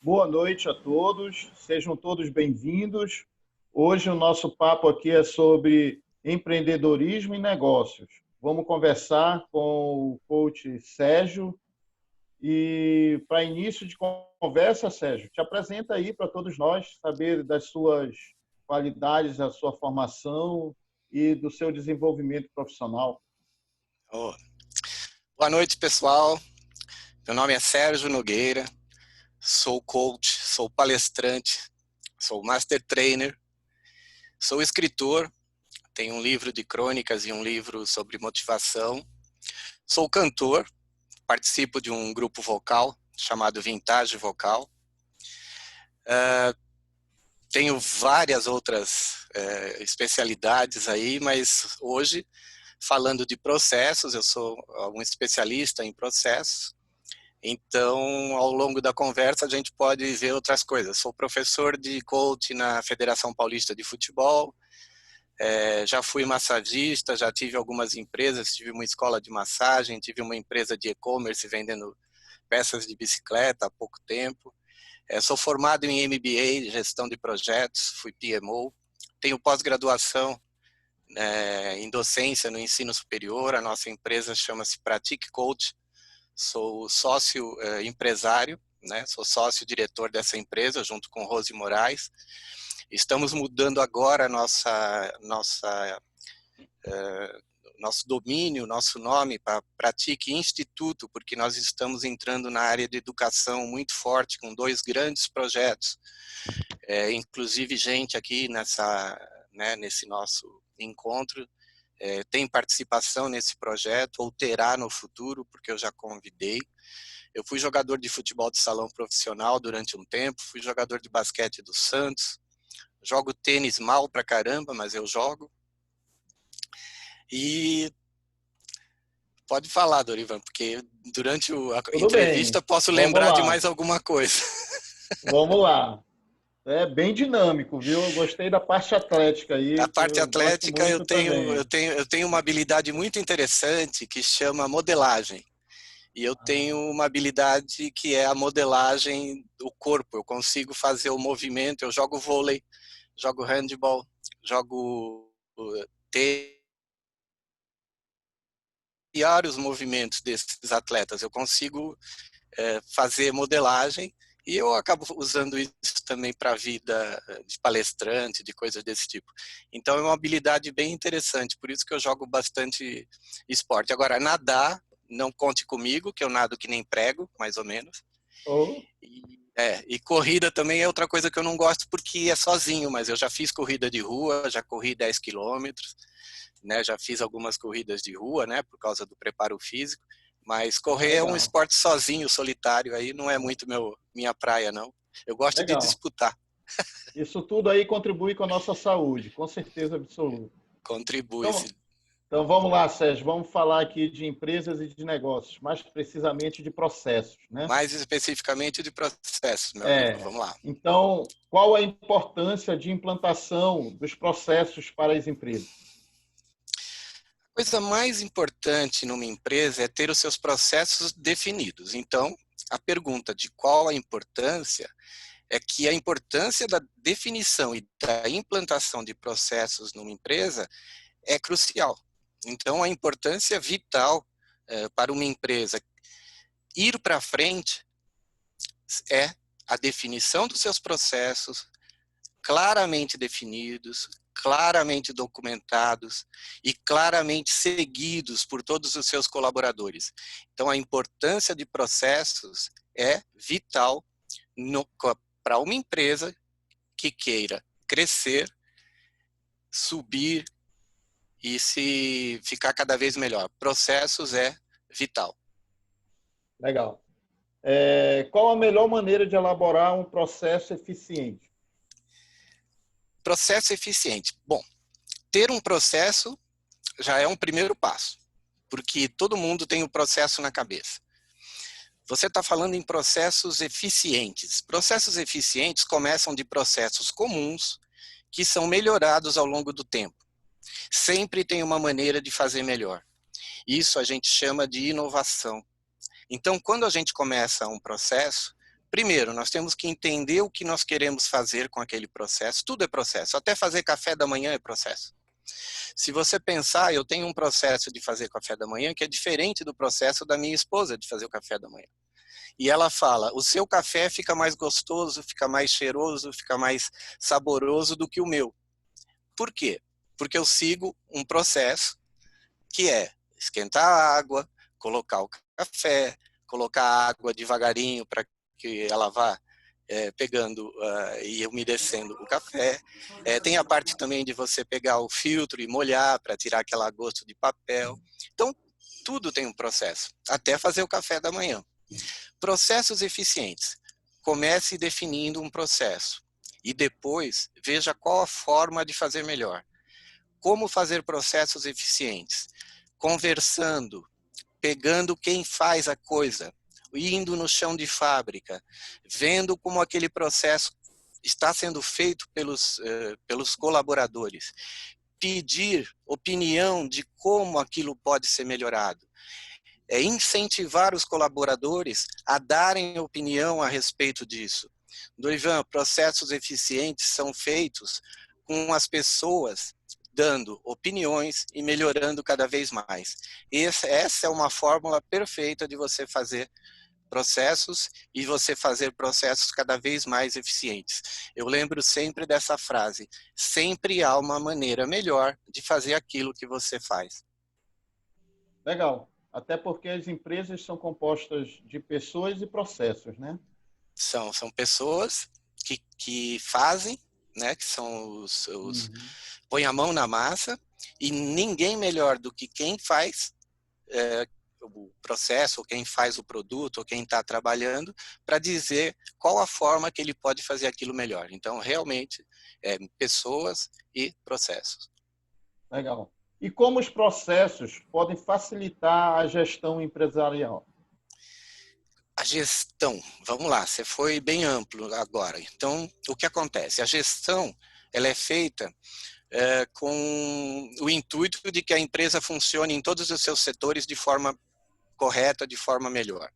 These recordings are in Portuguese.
Boa noite a todos, sejam todos bem-vindos. Hoje o nosso papo aqui é sobre empreendedorismo e negócios. Vamos conversar com o coach Sérgio. E para início de conversa, Sérgio, te apresenta aí para todos nós, saber das suas qualidades, da sua formação e do seu desenvolvimento profissional. Oh. Boa noite, pessoal. Meu nome é Sérgio Nogueira, sou coach, sou palestrante, sou master trainer, sou escritor, tenho um livro de crônicas e um livro sobre motivação, sou cantor, participo de um grupo vocal chamado Vintage Vocal, tenho várias outras especialidades aí, mas hoje, falando de processos, eu sou um especialista em processos. Então, ao longo da conversa, a gente pode ver outras coisas. Sou professor de coach na Federação Paulista de Futebol, já fui massagista, já tive algumas empresas, tive uma escola de massagem, tive uma empresa de e-commerce vendendo peças de bicicleta há pouco tempo. Sou formado em MBA, gestão de projetos, fui PMO. Tenho pós-graduação em docência no ensino superior, a nossa empresa chama-se Pratique Coach. Sou sócio empresário, né? Sou sócio-diretor dessa empresa, junto com Rose Moraes. Estamos mudando agora nosso domínio, nosso nome para Pratique Instituto, porque nós estamos entrando na área de educação muito forte, com 2 grandes projetos. Inclusive, gente aqui nesse nosso encontro, tem participação nesse projeto, ou terá no futuro, porque eu já convidei. Eu fui jogador de futebol de salão profissional durante um tempo, fui jogador de basquete do Santos, jogo tênis mal pra caramba, mas eu jogo. E pode falar, Dorivan, porque durante a entrevista posso lembrar de mais alguma coisa. Vamos lá. É bem dinâmico, viu? Eu gostei da parte atlética aí. A parte atlética eu tenho uma habilidade muito interessante que chama modelagem. E eu tenho uma habilidade que é a modelagem do corpo. Eu consigo fazer o movimento, eu jogo vôlei, jogo handball, jogo tênis. E os movimentos desses atletas. Eu consigo fazer modelagem. E eu acabo usando isso também para a vida de palestrante, de coisas desse tipo. Então é uma habilidade bem interessante, por isso que eu jogo bastante esporte. Agora, nadar, não conte comigo, que eu nado que nem prego, mais ou menos. E corrida também é outra coisa que eu não gosto, porque é sozinho, mas eu já fiz corrida de rua, já corri 10 quilômetros, né, já fiz algumas corridas de rua, né, por causa do preparo físico. Mas correr é um esporte sozinho, solitário, aí não é muito minha praia, não. Eu gosto de disputar. Isso tudo aí contribui com a nossa saúde, com certeza absoluta. Contribui. Então vamos lá, Sérgio, vamos falar aqui de empresas e de negócios, mais precisamente de processos, né? Mais especificamente de processos, meu amigo, vamos lá. Então, qual a importância de implantação dos processos para as empresas? A coisa mais importante numa empresa é ter os seus processos definidos. Então, a pergunta de qual a importância é que a importância da definição e da implantação de processos numa empresa é crucial. Então, a importância vital para uma empresa ir para frente é a definição dos seus processos claramente definidos, claramente documentados e claramente seguidos por todos os seus colaboradores. Então, a importância de processos é vital para uma empresa que queira crescer, subir e se ficar cada vez melhor. Processos é vital. Legal. Qual a melhor maneira de elaborar um processo eficiente? Processo eficiente. Bom, ter um processo já é um primeiro passo, porque todo mundo tem o processo na cabeça. Você está falando em processos eficientes. Processos eficientes começam de processos comuns que são melhorados ao longo do tempo. Sempre tem uma maneira de fazer melhor. Isso a gente chama de inovação. Então, quando a gente começa um processo, Primeiro, nós temos que entender o que nós queremos fazer com aquele processo. Tudo é processo, até fazer café da manhã é processo. Se você pensar, eu tenho um processo de fazer café da manhã que é diferente do processo da minha esposa de fazer o café da manhã. E ela fala, o seu café fica mais gostoso, fica mais cheiroso, fica mais saboroso do que o meu. Por quê? Porque eu sigo um processo que é esquentar a água, colocar o café, colocar a água devagarinho para que ela vá pegando e umedecendo o café. Tem a parte também de você pegar o filtro e molhar para tirar aquele gosto de papel. Então, tudo tem um processo, até fazer o café da manhã. Processos eficientes. Comece definindo um processo e depois veja qual a forma de fazer melhor. Como fazer processos eficientes? Conversando, pegando quem faz a coisa, indo no chão de fábrica, vendo como aquele processo está sendo feito pelos colaboradores, pedir opinião de como aquilo pode ser melhorado, incentivar os colaboradores a darem opinião a respeito disso. Dorivan, processos eficientes são feitos com as pessoas dando opiniões e melhorando cada vez mais. Essa é uma fórmula perfeita de você fazer processos e você fazer processos cada vez mais eficientes. Eu lembro sempre dessa frase, sempre há uma maneira melhor de fazer aquilo que você faz. Legal. Até porque as empresas são compostas de pessoas e processos, né? São pessoas que fazem, né, que são põe a mão na massa, e ninguém melhor do que quem faz o processo, ou quem faz o produto, ou quem está trabalhando, para dizer qual a forma que ele pode fazer aquilo melhor. Então, realmente, pessoas e processos. Legal. E como os processos podem facilitar a gestão empresarial? A gestão, vamos lá, você foi bem amplo agora. Então, o que acontece? A gestão, ela é feita com o intuito de que a empresa funcione em todos os seus setores de forma correta, de forma melhor.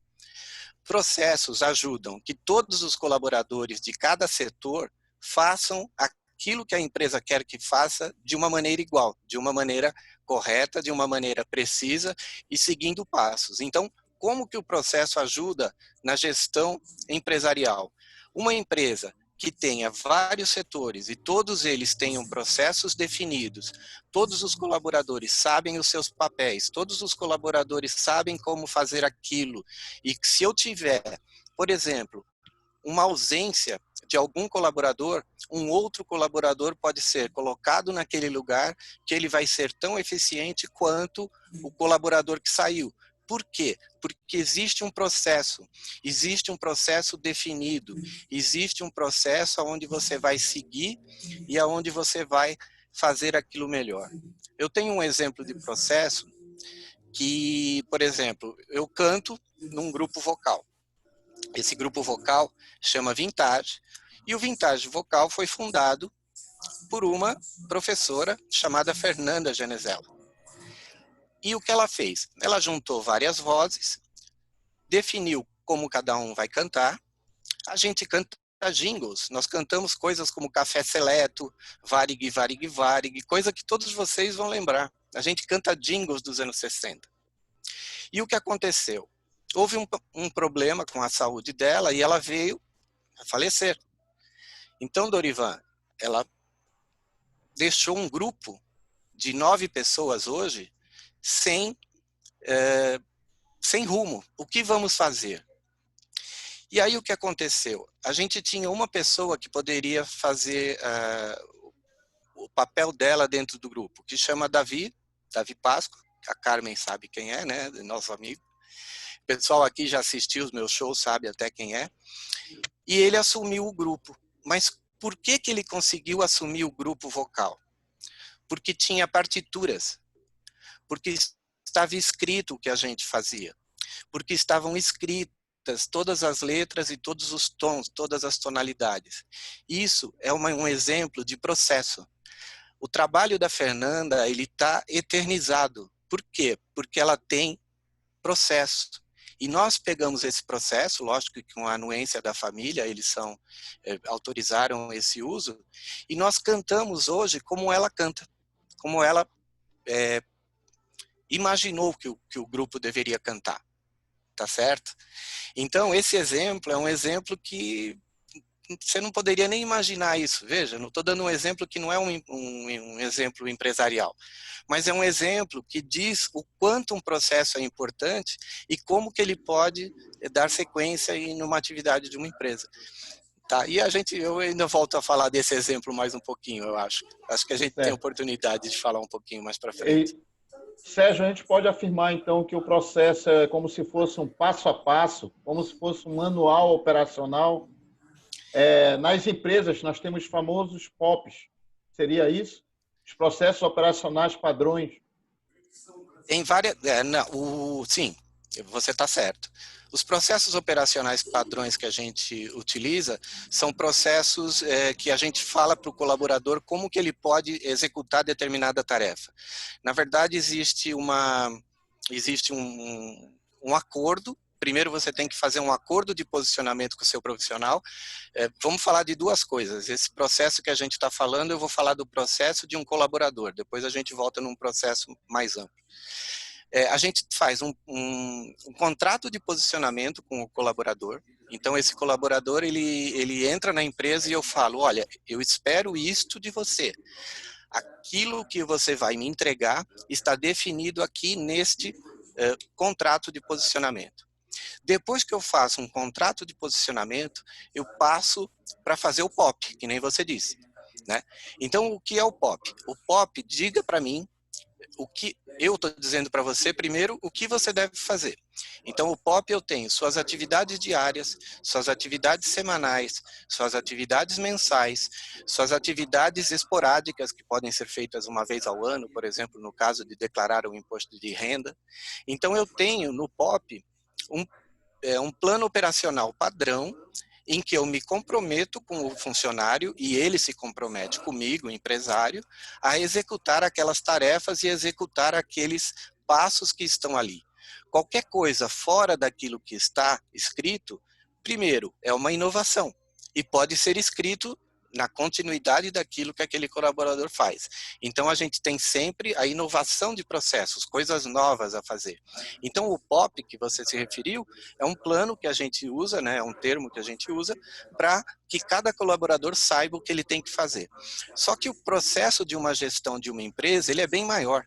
Processos ajudam que todos os colaboradores de cada setor façam aquilo que a empresa quer que faça de uma maneira igual, de uma maneira correta, de uma maneira precisa e seguindo passos. Então, como que o processo ajuda na gestão empresarial? Uma empresa que tenha vários setores e todos eles tenham processos definidos, todos os colaboradores sabem os seus papéis, todos os colaboradores sabem como fazer aquilo, e que se eu tiver, por exemplo, uma ausência de algum colaborador, um outro colaborador pode ser colocado naquele lugar que ele vai ser tão eficiente quanto o colaborador que saiu. Por quê? Porque existe um processo definido, existe um processo onde você vai seguir e aonde você vai fazer aquilo melhor. Eu tenho um exemplo de processo que, por exemplo, eu canto num grupo vocal. Esse grupo vocal chama Vintage, e o Vintage Vocal foi fundado por uma professora chamada Fernanda Genesella. E o que ela fez? Ela juntou várias vozes, definiu como cada um vai cantar. A gente canta jingles, nós cantamos coisas como Café Seleto, Varig, Varig, Varig, coisa que todos vocês vão lembrar. A gente canta jingles dos anos 60. E o que aconteceu? Houve um problema com a saúde dela e ela veio a falecer. Então, Dorivan, ela deixou um grupo de 9 pessoas hoje sem rumo. O que vamos fazer? E aí o que aconteceu? A gente tinha uma pessoa que poderia fazer o papel dela dentro do grupo, que chama Davi Páscoa, a Carmen sabe quem é, né? Nosso amigo. O pessoal aqui já assistiu os meus shows, sabe até quem é. E ele assumiu o grupo. Mas por que ele conseguiu assumir o grupo vocal? Porque tinha partituras. Porque estava escrito o que a gente fazia. Porque estavam escritas todas as letras e todos os tons, todas as tonalidades. Isso é um exemplo de processo. O trabalho da Fernanda, ele está eternizado. Por quê? Porque ela tem processo. E nós pegamos esse processo, lógico que com a anuência da família, eles autorizaram esse uso, e nós cantamos hoje como ela canta, como ela imaginou que o grupo deveria cantar, tá certo? Então, esse exemplo é um exemplo que você não poderia nem imaginar isso. Veja, não estou dando um exemplo que não é um exemplo empresarial, mas é um exemplo que diz o quanto um processo é importante e como que ele pode dar sequência em uma atividade de uma empresa. Tá? E eu ainda volto a falar desse exemplo mais um pouquinho, eu acho. Acho que a gente tem oportunidade de falar um pouquinho mais para frente. Sérgio, a gente pode afirmar, então, que o processo é como se fosse um passo a passo, como se fosse um manual operacional. Nas empresas, nós temos famosos POPs. Seria isso? Os processos operacionais padrões. Tem várias... sim, você está certo. Os processos operacionais padrões que a gente utiliza são processos que a gente fala para o colaborador como que ele pode executar determinada tarefa. Na verdade, existe um acordo. Primeiro você tem que fazer um acordo de posicionamento com o seu profissional. Vamos falar de duas coisas. Esse processo que a gente está falando, eu vou falar do processo de um colaborador. Depois a gente volta num processo mais amplo. A gente faz um contrato de posicionamento com o colaborador. Então, esse colaborador, ele entra na empresa e eu falo, olha, eu espero isto de você. Aquilo que você vai me entregar está definido aqui neste contrato de posicionamento. Depois que eu faço um contrato de posicionamento, eu passo para fazer o POP, que nem você disse, né? Então, o que é o POP? O POP, diga para mim, o que eu estou dizendo para você, primeiro, o que você deve fazer. Então, o POP eu tenho suas atividades diárias, suas atividades semanais, suas atividades mensais, suas atividades esporádicas, que podem ser feitas uma vez ao ano, por exemplo, no caso de declarar o imposto de renda. Então, eu tenho no POP um plano operacional padrão, em que eu me comprometo com o funcionário e ele se compromete comigo, o empresário, a executar aquelas tarefas e executar aqueles passos que estão ali. Qualquer coisa fora daquilo que está escrito, primeiro, é uma inovação e pode ser escrito na continuidade daquilo que aquele colaborador faz. Então, a gente tem sempre a inovação de processos, coisas novas a fazer. Então, o POP, que você se referiu, é um plano que a gente usa, né, é um termo que a gente usa, para que cada colaborador saiba o que ele tem que fazer. Só que o processo de uma gestão de uma empresa, ele é bem maior.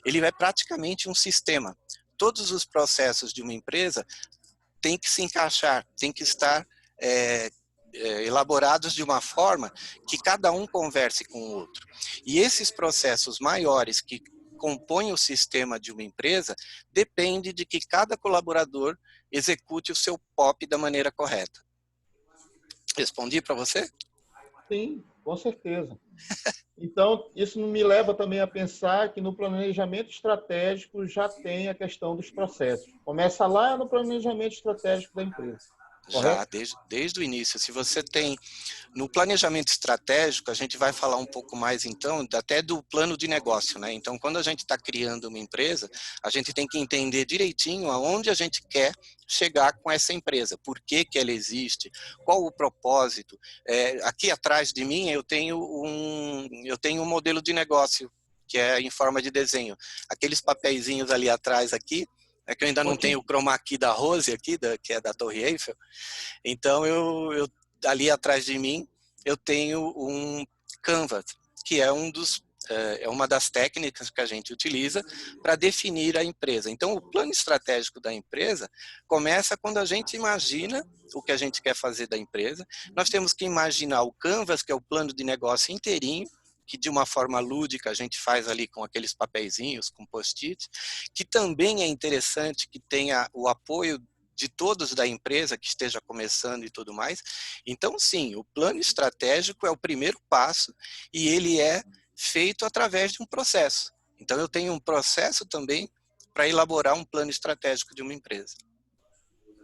Ele é praticamente um sistema. Todos os processos de uma empresa têm que se encaixar, têm que estar elaborados de uma forma que cada um converse com o outro. E esses processos maiores que compõem o sistema de uma empresa depende de que cada colaborador execute o seu POP da maneira correta. Respondi para você? Sim, com certeza. Então, isso me leva também a pensar que no planejamento estratégico já tem a questão dos processos. Começa lá no planejamento estratégico da empresa. Já, desde o início. Se você tem, no planejamento estratégico, a gente vai falar um pouco mais, então, até do plano de negócio, né? Então, quando a gente está criando uma empresa, a gente tem que entender direitinho aonde a gente quer chegar com essa empresa, por que que ela existe, qual o propósito. Aqui atrás de mim, eu tenho um modelo de negócio, que é em forma de desenho. Aqueles papeizinhos ali atrás aqui, é que eu ainda não tenho o chroma key da Rose aqui, que é da Torre Eiffel. Então, eu ali atrás de mim, eu tenho um Canvas, que é uma das técnicas que a gente utiliza para definir a empresa. Então, o plano estratégico da empresa começa quando a gente imagina o que a gente quer fazer da empresa. Nós temos que imaginar o Canvas, que é o plano de negócio inteirinho, que de uma forma lúdica a gente faz ali com aqueles papeizinhos, com post-it, que também é interessante que tenha o apoio de todos da empresa que esteja começando e tudo mais. Então, sim, o plano estratégico é o primeiro passo e ele é feito através de um processo. Então, eu tenho um processo também para elaborar um plano estratégico de uma empresa.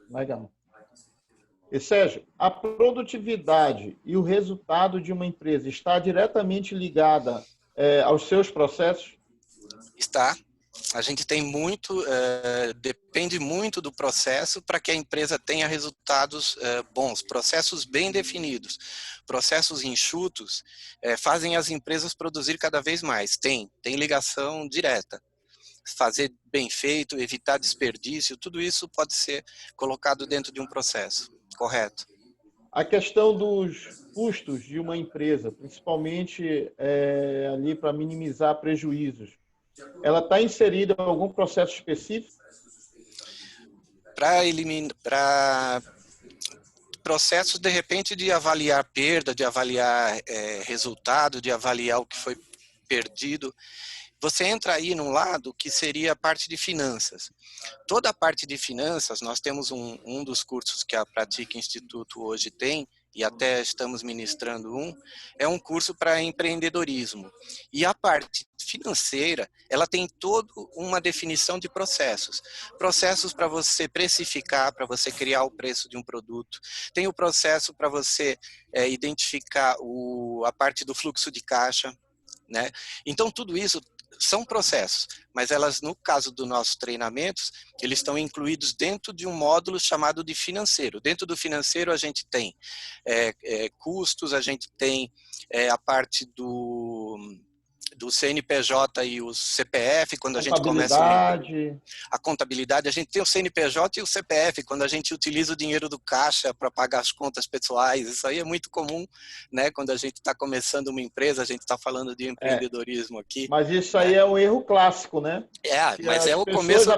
Legal. E, Sérgio, a produtividade e o resultado de uma empresa está diretamente ligada aos seus processos? Está. a gente tem muito, depende muito do processo para que a empresa tenha resultados bons, processos bem definidos, processos enxutos, fazem as empresas produzir cada vez mais, tem ligação direta. Fazer bem feito, evitar desperdício, tudo isso pode ser colocado dentro de um processo, correto? A questão dos custos de uma empresa, principalmente ali para minimizar prejuízos, ela está inserida em algum processo específico? Para processos, de repente, de avaliar perda, de avaliar resultado, de avaliar o que foi perdido, você entra aí num lado que seria a parte de finanças. Toda a parte de finanças, nós temos um dos cursos que a Pratique Instituto hoje tem, e até estamos ministrando é um curso para empreendedorismo. E a parte financeira, ela tem toda uma definição de processos. Processos para você precificar, para você criar o preço de um produto. Tem o processo para você identificar a parte do fluxo de caixa, né? Então, tudo isso são processos, mas elas, no caso dos nossos treinamentos, eles estão incluídos dentro de um módulo chamado de financeiro. Dentro do financeiro a gente tem custos, a gente tem a parte do CNPJ e o CPF, quando a gente começa a contabilidade, a gente tem o CNPJ e o CPF, quando a gente utiliza o dinheiro do caixa para pagar as contas pessoais. Isso aí é muito comum, né? Quando a gente está começando uma empresa, a gente está falando de empreendedorismo aqui. Mas isso aí é um erro clássico, né? Mas é o pessoas, começo...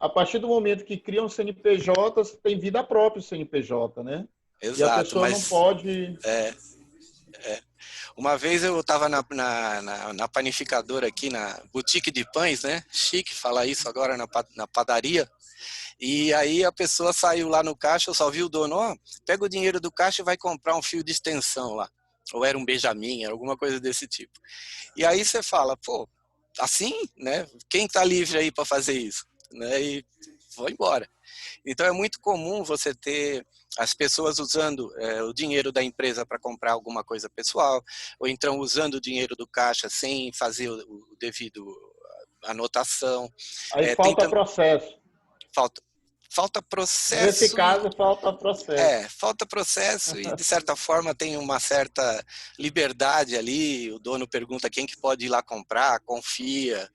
A partir do momento que criam CNPJ, tem vida própria o CNPJ, né? Exato, e a pessoa não pode... Uma vez eu estava na panificadora aqui, na boutique de pães, né? Chique falar isso agora na padaria. E aí a pessoa saiu lá no caixa, eu só vi o dono, pega o dinheiro do caixa e vai comprar um fio de extensão lá. Ou era um Benjamin, alguma coisa desse tipo. E aí você fala, pô, assim, né? Quem está livre aí para fazer isso? Né? E vou embora. Então é muito comum você ter as pessoas usando o dinheiro da empresa para comprar alguma coisa pessoal, ou então usando o dinheiro do caixa sem fazer o devido anotação. Aí falta processo. Falta processo. Nesse caso, falta processo. Falta processo e, de certa forma, tem uma certa liberdade ali. O dono pergunta quem que pode ir lá comprar, confia.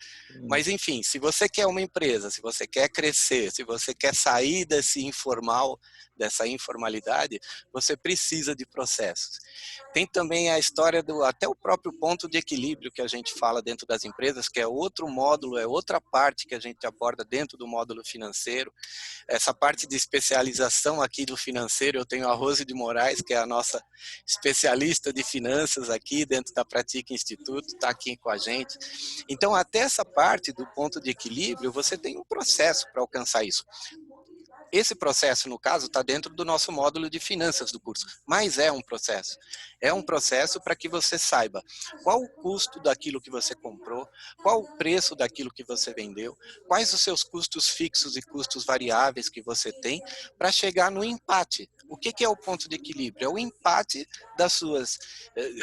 Mas, enfim, se você quer uma empresa, se você quer crescer, se você quer sair desse informal, dessa informalidade, você precisa de processos. Tem também a história até o próprio ponto de equilíbrio que a gente fala dentro das empresas, que é outro módulo, é outra parte que a gente aborda dentro do módulo financeiro. Essa parte de especialização aqui do financeiro, eu tenho a Rose de Moraes, que é a nossa especialista de finanças aqui dentro da Pratique Instituto, está aqui com a gente. Então, até essa parte do ponto de equilíbrio, você tem um processo para alcançar isso. Esse processo, no caso, está dentro do nosso módulo de finanças do curso, mas é um processo. É um processo para que você saiba qual o custo daquilo que você comprou, qual o preço daquilo que você vendeu, quais os seus custos fixos e custos variáveis que você tem, para chegar no empate. O que é o ponto de equilíbrio? É o empate das suas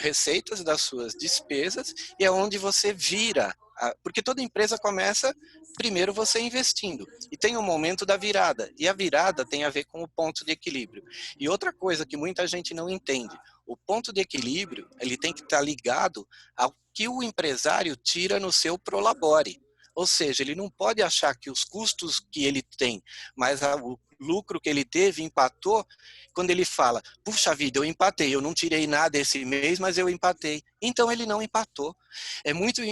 receitas, das suas despesas, e é onde você vira. Porque toda empresa começa, primeiro você investindo, e tem um momento da virada, e a virada tem a ver com o ponto de equilíbrio. E outra coisa que muita gente não entende, o ponto de equilíbrio, ele tem que estar ligado ao que o empresário tira no seu prolabore. Ou seja, ele não pode achar que os custos que ele tem, mas o lucro que ele teve empatou, quando ele fala, puxa vida, eu empatei, eu não tirei nada esse mês, mas eu empatei. Então ele não empatou. É muito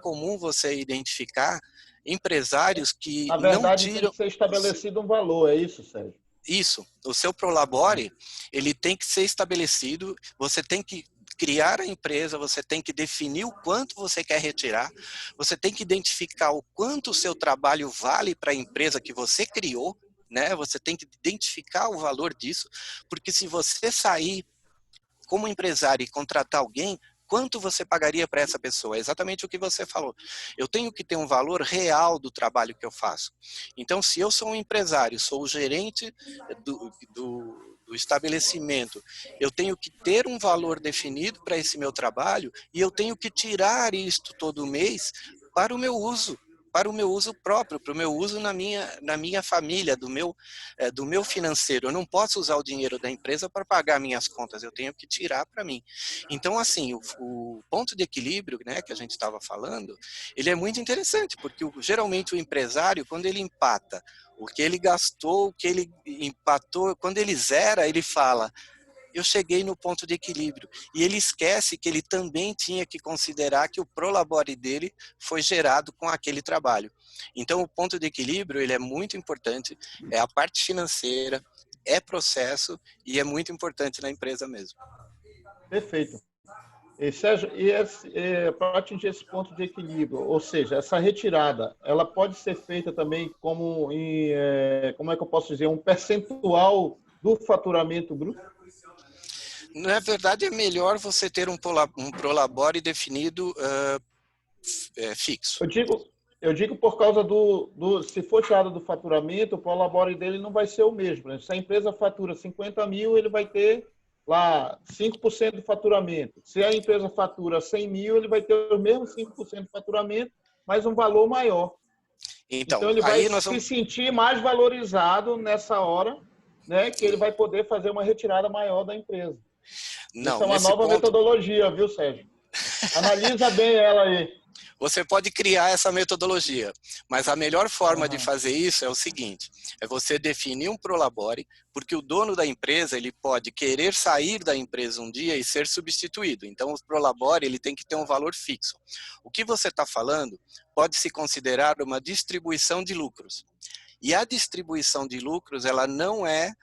comum você identificar empresários que na verdade, não tiram... tem que ser estabelecido um valor, é isso, Sérgio? Isso, o seu prolabore, ele tem que ser estabelecido, você tem que criar a empresa, você tem que definir o quanto você quer retirar, você tem que identificar o quanto o seu trabalho vale para a empresa que você criou, né? Você tem que identificar o valor disso, porque se você sair como empresário e contratar alguém, quanto você pagaria para essa pessoa? É exatamente o que você falou. Eu tenho que ter um valor real do trabalho que eu faço. Então, se eu sou um empresário, sou o gerente do estabelecimento, eu tenho que ter um valor definido para esse meu trabalho e eu tenho que tirar isto todo mês para o meu uso. para o meu uso próprio, para o meu uso na minha família, do meu financeiro. Eu não posso usar o dinheiro da empresa para pagar minhas contas, eu tenho que tirar para mim. Então, assim, o ponto de equilíbrio, né, que a gente estava falando, ele é muito interessante, porque geralmente o empresário, quando ele empata o que ele gastou, o que ele empatou, quando ele zera, ele fala: eu cheguei no ponto de equilíbrio. E ele esquece que ele também tinha que considerar que o prolabore dele foi gerado com aquele trabalho. Então, o ponto de equilíbrio, ele é muito importante, é a parte financeira, é processo e é muito importante na empresa mesmo. Perfeito. E, Sérgio, para atingir esse ponto de equilíbrio, ou seja, essa retirada, ela pode ser feita também como é que eu posso dizer, um percentual do faturamento bruto? Na verdade, é melhor você ter um prolabore definido fixo. Eu digo por causa se for tirado do faturamento, o prolabore dele não vai ser o mesmo. Né? Se a empresa fatura 50 mil, ele vai ter lá 5% do faturamento. Se a empresa fatura 100 mil, ele vai ter o mesmo 5% do faturamento, mas um valor maior. Então, Então ele vai aí nós se vamos... sentir mais valorizado nessa hora, né, que ele vai poder fazer uma retirada maior da empresa. Isso Não, é uma nesse nova ponto... metodologia, viu, Sérgio? Analisa bem ela aí. Você pode criar essa metodologia, mas a melhor forma de Uhum. fazer isso é o seguinte, é você definir um prolabore, porque o dono da empresa, ele pode querer sair da empresa um dia e ser substituído. Então, o prolabore, ele tem que ter um valor fixo. O que você está falando pode se considerar uma distribuição de lucros. E a distribuição de lucros, ela não é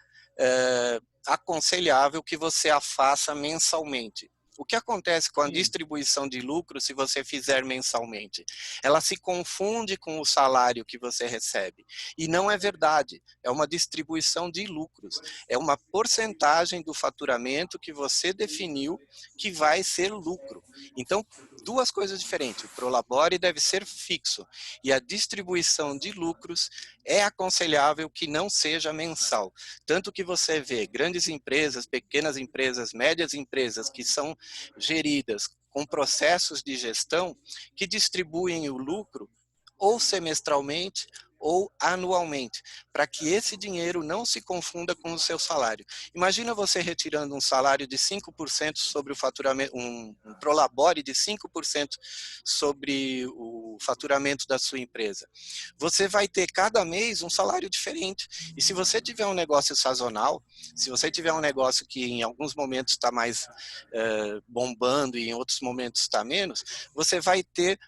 aconselhável que você a faça mensalmente. O que acontece com a distribuição de lucro se você fizer mensalmente? Ela se confunde com o salário que você recebe. E não é verdade. É uma distribuição de lucros. É uma porcentagem do faturamento que você definiu que vai ser lucro. Então, duas coisas diferentes. O prolabore deve ser fixo. E a distribuição de lucros é aconselhável que não seja mensal. Tanto que você vê grandes empresas, pequenas empresas, médias empresas que são geridas com processos de gestão que distribuem o lucro ou semestralmente ou anualmente, para que esse dinheiro não se confunda com o seu salário. Imagina você retirando um salário de 5% sobre o faturamento, um prolabore de 5% sobre o faturamento da sua empresa. Você vai ter cada mês um salário diferente. E se você tiver um negócio sazonal, se você tiver um negócio que em alguns momentos está mais bombando e em outros momentos está menos, você vai ter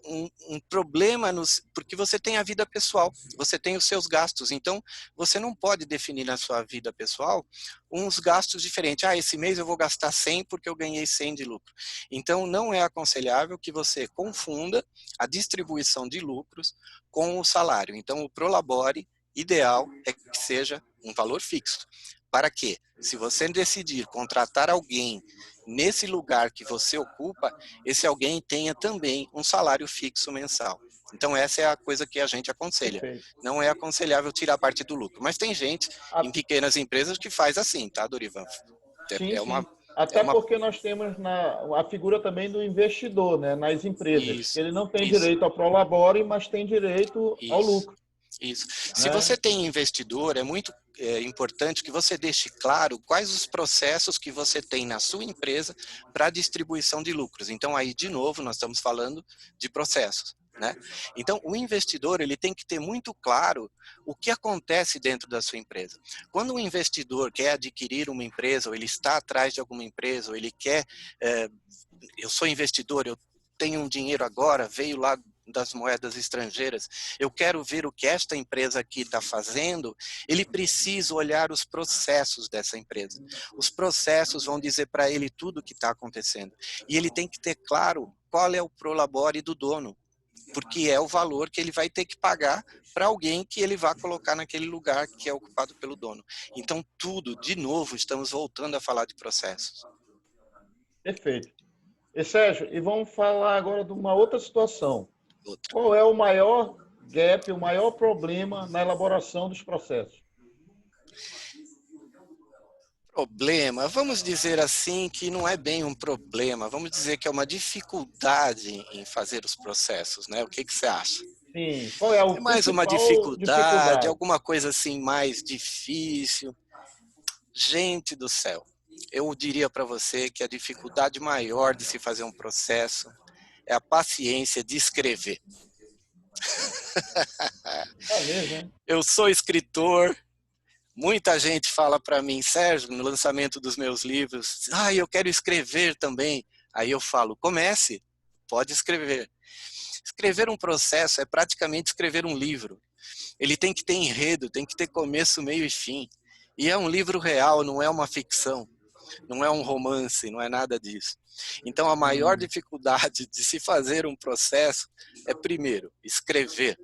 um problema, porque você tem a vida pessoal, você tem os seus gastos, então você não pode definir na sua vida pessoal uns gastos diferentes. Esse mês eu vou gastar 100 porque eu ganhei 100 de lucro. Então não é aconselhável que você confunda a distribuição de lucros com o salário. Então o prolabore ideal é que seja um valor fixo. Para quê? Se você decidir contratar alguém nesse lugar que você ocupa, esse alguém tenha também um salário fixo mensal. Então essa é a coisa que a gente aconselha. Perfeito. Não é aconselhável tirar parte do lucro, mas tem gente em pequenas empresas que faz assim, tá, Dorivan? Sim, É uma, sim. Até porque nós temos a figura também do investidor, né, nas empresas. Isso, Ele não tem isso, direito ao prolabore, mas tem direito ao isso. lucro. Isso. Se Né? você tem investidor, é muito importante que você deixe claro quais os processos que você tem na sua empresa para distribuição de lucros. Então, aí, de novo, nós estamos falando de processos. Né? Então, o investidor ele tem que ter muito claro o que acontece dentro da sua empresa. Quando um investidor quer adquirir uma empresa, ou ele está atrás de alguma empresa, ou ele quer, eu sou investidor, eu tenho um dinheiro agora, veio lá das moedas estrangeiras, eu quero ver o que esta empresa aqui está fazendo, ele precisa olhar os processos dessa empresa. Os processos vão dizer para ele tudo o que está acontecendo. E ele tem que ter claro qual é o prolabore do dono, porque é o valor que ele vai ter que pagar para alguém que ele vai colocar naquele lugar que é ocupado pelo dono. Então, tudo, de novo, estamos voltando a falar de processos. Perfeito. E, Sérgio, e vamos falar agora de uma outra situação. Outra. Qual é o maior gap, o maior problema na elaboração dos processos? Problema, vamos dizer assim que não é bem um problema, vamos dizer que é uma dificuldade em fazer os processos, né? O que você acha? Sim. Qual é É o mais uma principal dificuldade, dificuldade? alguma coisa assim mais difícil. Gente do céu, eu diria para você que a dificuldade maior de se fazer um processo é a paciência de escrever. É mesmo, hein? Eu sou escritor, muita gente fala para mim, Sérgio, no lançamento dos meus livros, eu quero escrever também. Aí eu falo, comece, pode escrever. Escrever um processo é praticamente escrever um livro. Ele tem que ter enredo, tem que ter começo, meio e fim. E é um livro real, não é uma ficção, não é um romance, não é nada disso. Então, a maior dificuldade de se fazer um processo é, primeiro, escrever.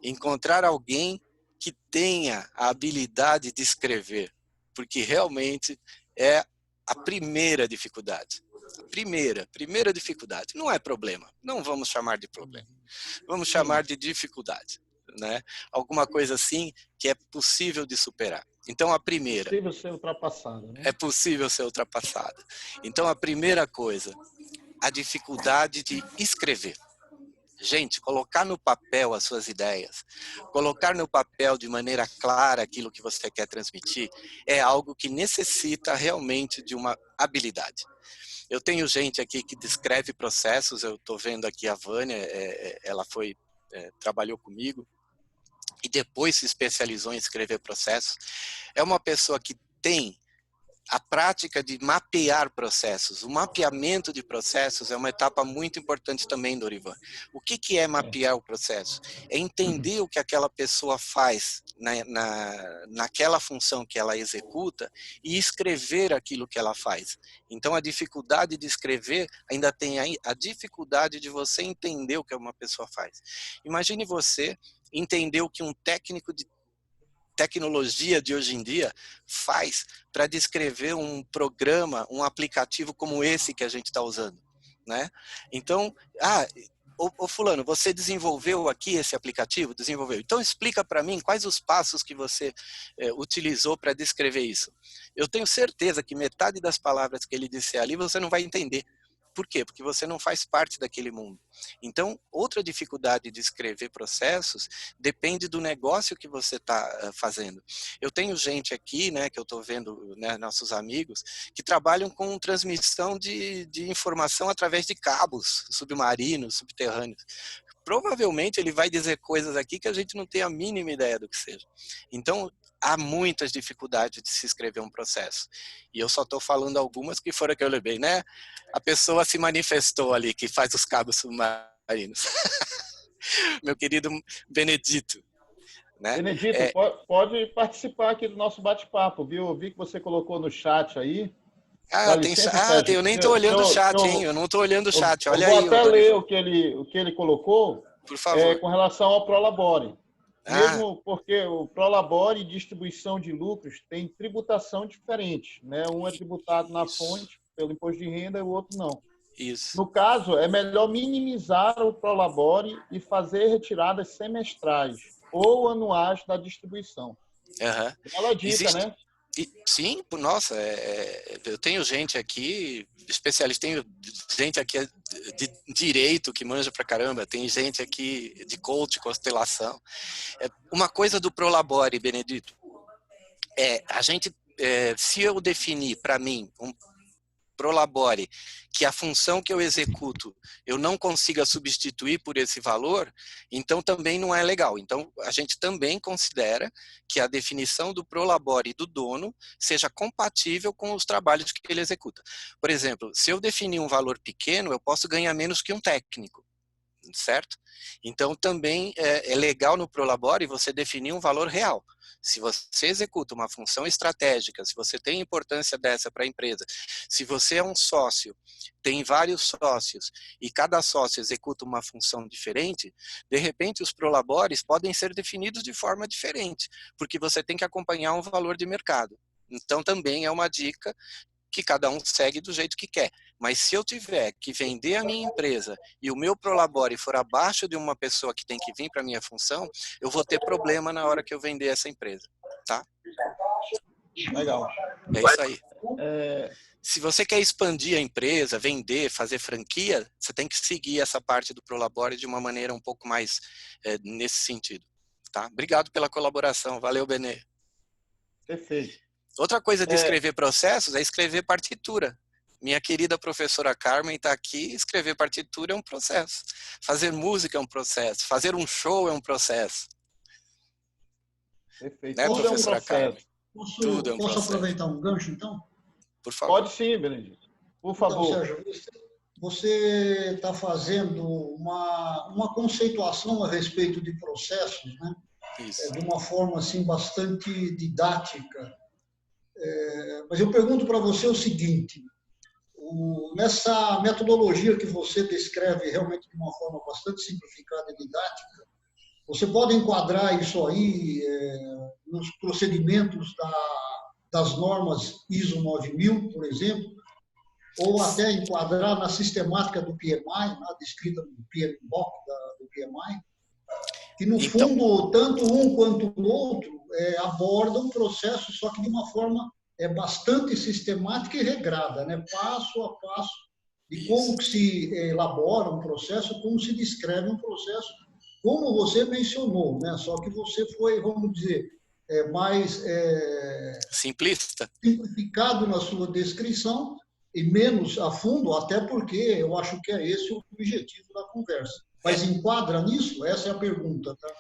Encontrar alguém que tenha a habilidade de escrever, porque realmente é a primeira dificuldade. A primeira dificuldade. Não é problema, não vamos chamar de problema. Vamos chamar Sim. de dificuldade, né? Alguma coisa assim que é possível de superar. Então, a primeira, Possível ser ultrapassado, né? é possível ser ultrapassada. Então, a primeira coisa, a dificuldade de escrever. Gente, colocar no papel as suas ideias, colocar no papel de maneira clara aquilo que você quer transmitir, é algo que necessita realmente de uma habilidade. Eu tenho gente aqui que descreve processos, eu estou vendo aqui a Vânia, ela trabalhou comigo e depois se especializou em escrever processos. É uma pessoa que tem a prática de mapear processos. O mapeamento de processos é uma etapa muito importante também, Dorivan. O que é mapear o processo? É entender o que aquela pessoa faz naquela função que ela executa e escrever aquilo que ela faz. Então, a dificuldade de escrever ainda tem a dificuldade de você entender o que uma pessoa faz. Imagine você entender o que um técnico de tecnologia de hoje em dia faz para descrever um programa, um aplicativo como esse que a gente está usando, né? Então, ô fulano, você desenvolveu aqui esse aplicativo? Desenvolveu. Então explica para mim quais os passos que você utilizou para descrever isso. Eu tenho certeza que metade das palavras que ele disser ali você não vai entender. Por quê? Porque você não faz parte daquele mundo. Então, outra dificuldade de escrever processos depende do negócio que você está fazendo. Eu tenho gente aqui, né, que eu estou vendo, né, nossos amigos, que trabalham com transmissão de informação através de cabos submarinos, subterrâneos. Provavelmente ele vai dizer coisas aqui que a gente não tem a mínima ideia do que seja. Então, há muitas dificuldades de se escrever um processo. E eu só estou falando algumas que foram que eu lembrei, né? A pessoa se manifestou ali, que faz os cabos submarinos. Meu querido Benedito, né? Benedito, pode participar aqui do nosso bate-papo, viu? Eu vi que você colocou no chat aí. Dá licença, Sérgio. Eu nem estou olhando o chat, hein? Eu não estou olhando o chat. Eu Olha vou aí, até ler Dorival. o que ele colocou Por favor. com relação ao Prolabore. Mesmo porque o Prolabore e distribuição de lucros tem tributação diferente, né? Um é tributado na fonte pelo imposto de renda e o outro não. Isso. No caso, é melhor minimizar o Prolabore e fazer retiradas semestrais ou anuais da distribuição. Bela dica, né? Sim, nossa, eu tenho gente aqui, especialista, tenho gente aqui de direito que manja pra caramba, tem gente aqui de coach, constelação. Uma coisa do Prolabore, Benedito, se eu definir para mim um Prolabore, que a função que eu executo eu não consiga substituir por esse valor, então também não é legal. Então, a gente também considera que a definição do Prolabore do dono seja compatível com os trabalhos que ele executa. Por exemplo, se eu definir um valor pequeno, eu posso ganhar menos que um técnico, certo? Então, também é legal no Prolabore você definir um valor real. Se você executa uma função estratégica, se você tem importância dessa para a empresa, se você é um sócio, tem vários sócios e cada sócio executa uma função diferente, de repente os Prolabores podem ser definidos de forma diferente, porque você tem que acompanhar um valor de mercado. Então, também é uma dica que cada um segue do jeito que quer. Mas se eu tiver que vender a minha empresa e o meu Prolabore for abaixo de uma pessoa que tem que vir para a minha função, eu vou ter problema na hora que eu vender essa empresa, tá? Legal. É isso aí. É, Se você quer expandir a empresa, vender, fazer franquia, você tem que seguir essa parte do Prolabore de uma maneira um pouco mais nesse sentido. Tá? Obrigado pela colaboração. Valeu, Benê. perfeito. Outra coisa de escrever processos é escrever partitura. Minha querida professora Carmen está aqui, escrever partitura é um processo. Fazer música é um processo. Fazer um show é um processo. Perfeito. Né, Tudo é um professora Carmen? processo. Tudo é um Posso processo. aproveitar um gancho, então? Por favor. Pode sim, Benedito. Por Então, favor. Sérgio, você está fazendo uma conceituação a respeito de processos, né? Isso. De uma forma assim, bastante didática. Mas eu pergunto para você o seguinte, nessa metodologia que você descreve realmente de uma forma bastante simplificada e didática, você pode enquadrar isso aí nos procedimentos das normas ISO 9000, por exemplo, ou até enquadrar na sistemática do PMI, descrita no PMBOK do PMI, que no fundo, tanto um quanto o outro abordam o processo, só que de uma forma bastante sistemática e regrada, né? Passo a passo, de como que se elabora um processo, como se descreve um processo, como você mencionou, né? Só que você foi, vamos dizer, mais simplificado na sua descrição e menos a fundo, até porque eu acho que é esse o objetivo da conversa. Mas enquadra nisso? Essa é a pergunta, tá?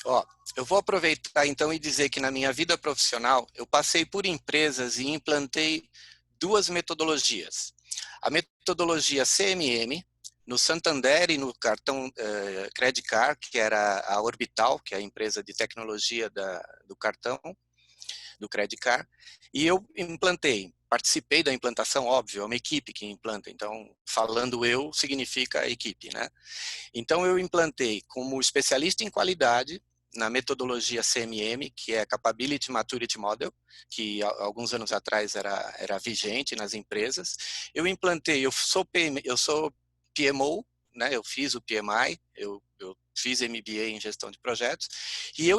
Ó, eu vou aproveitar então e dizer que na minha vida profissional eu passei por empresas e implantei duas metodologias. A metodologia CMM, no Santander e no cartão Credit Card, que era a Orbital, que é a empresa de tecnologia do cartão, do Credit Card, e eu participei da implantação, óbvio, é uma equipe que implanta, então falando eu significa a equipe, né? Então eu implantei como especialista em qualidade na metodologia CMM, que é Capability Maturity Model, que alguns anos atrás era vigente nas empresas. Eu sou PMO, né? Eu fiz o PMI, eu fiz MBA em gestão de projetos, e eu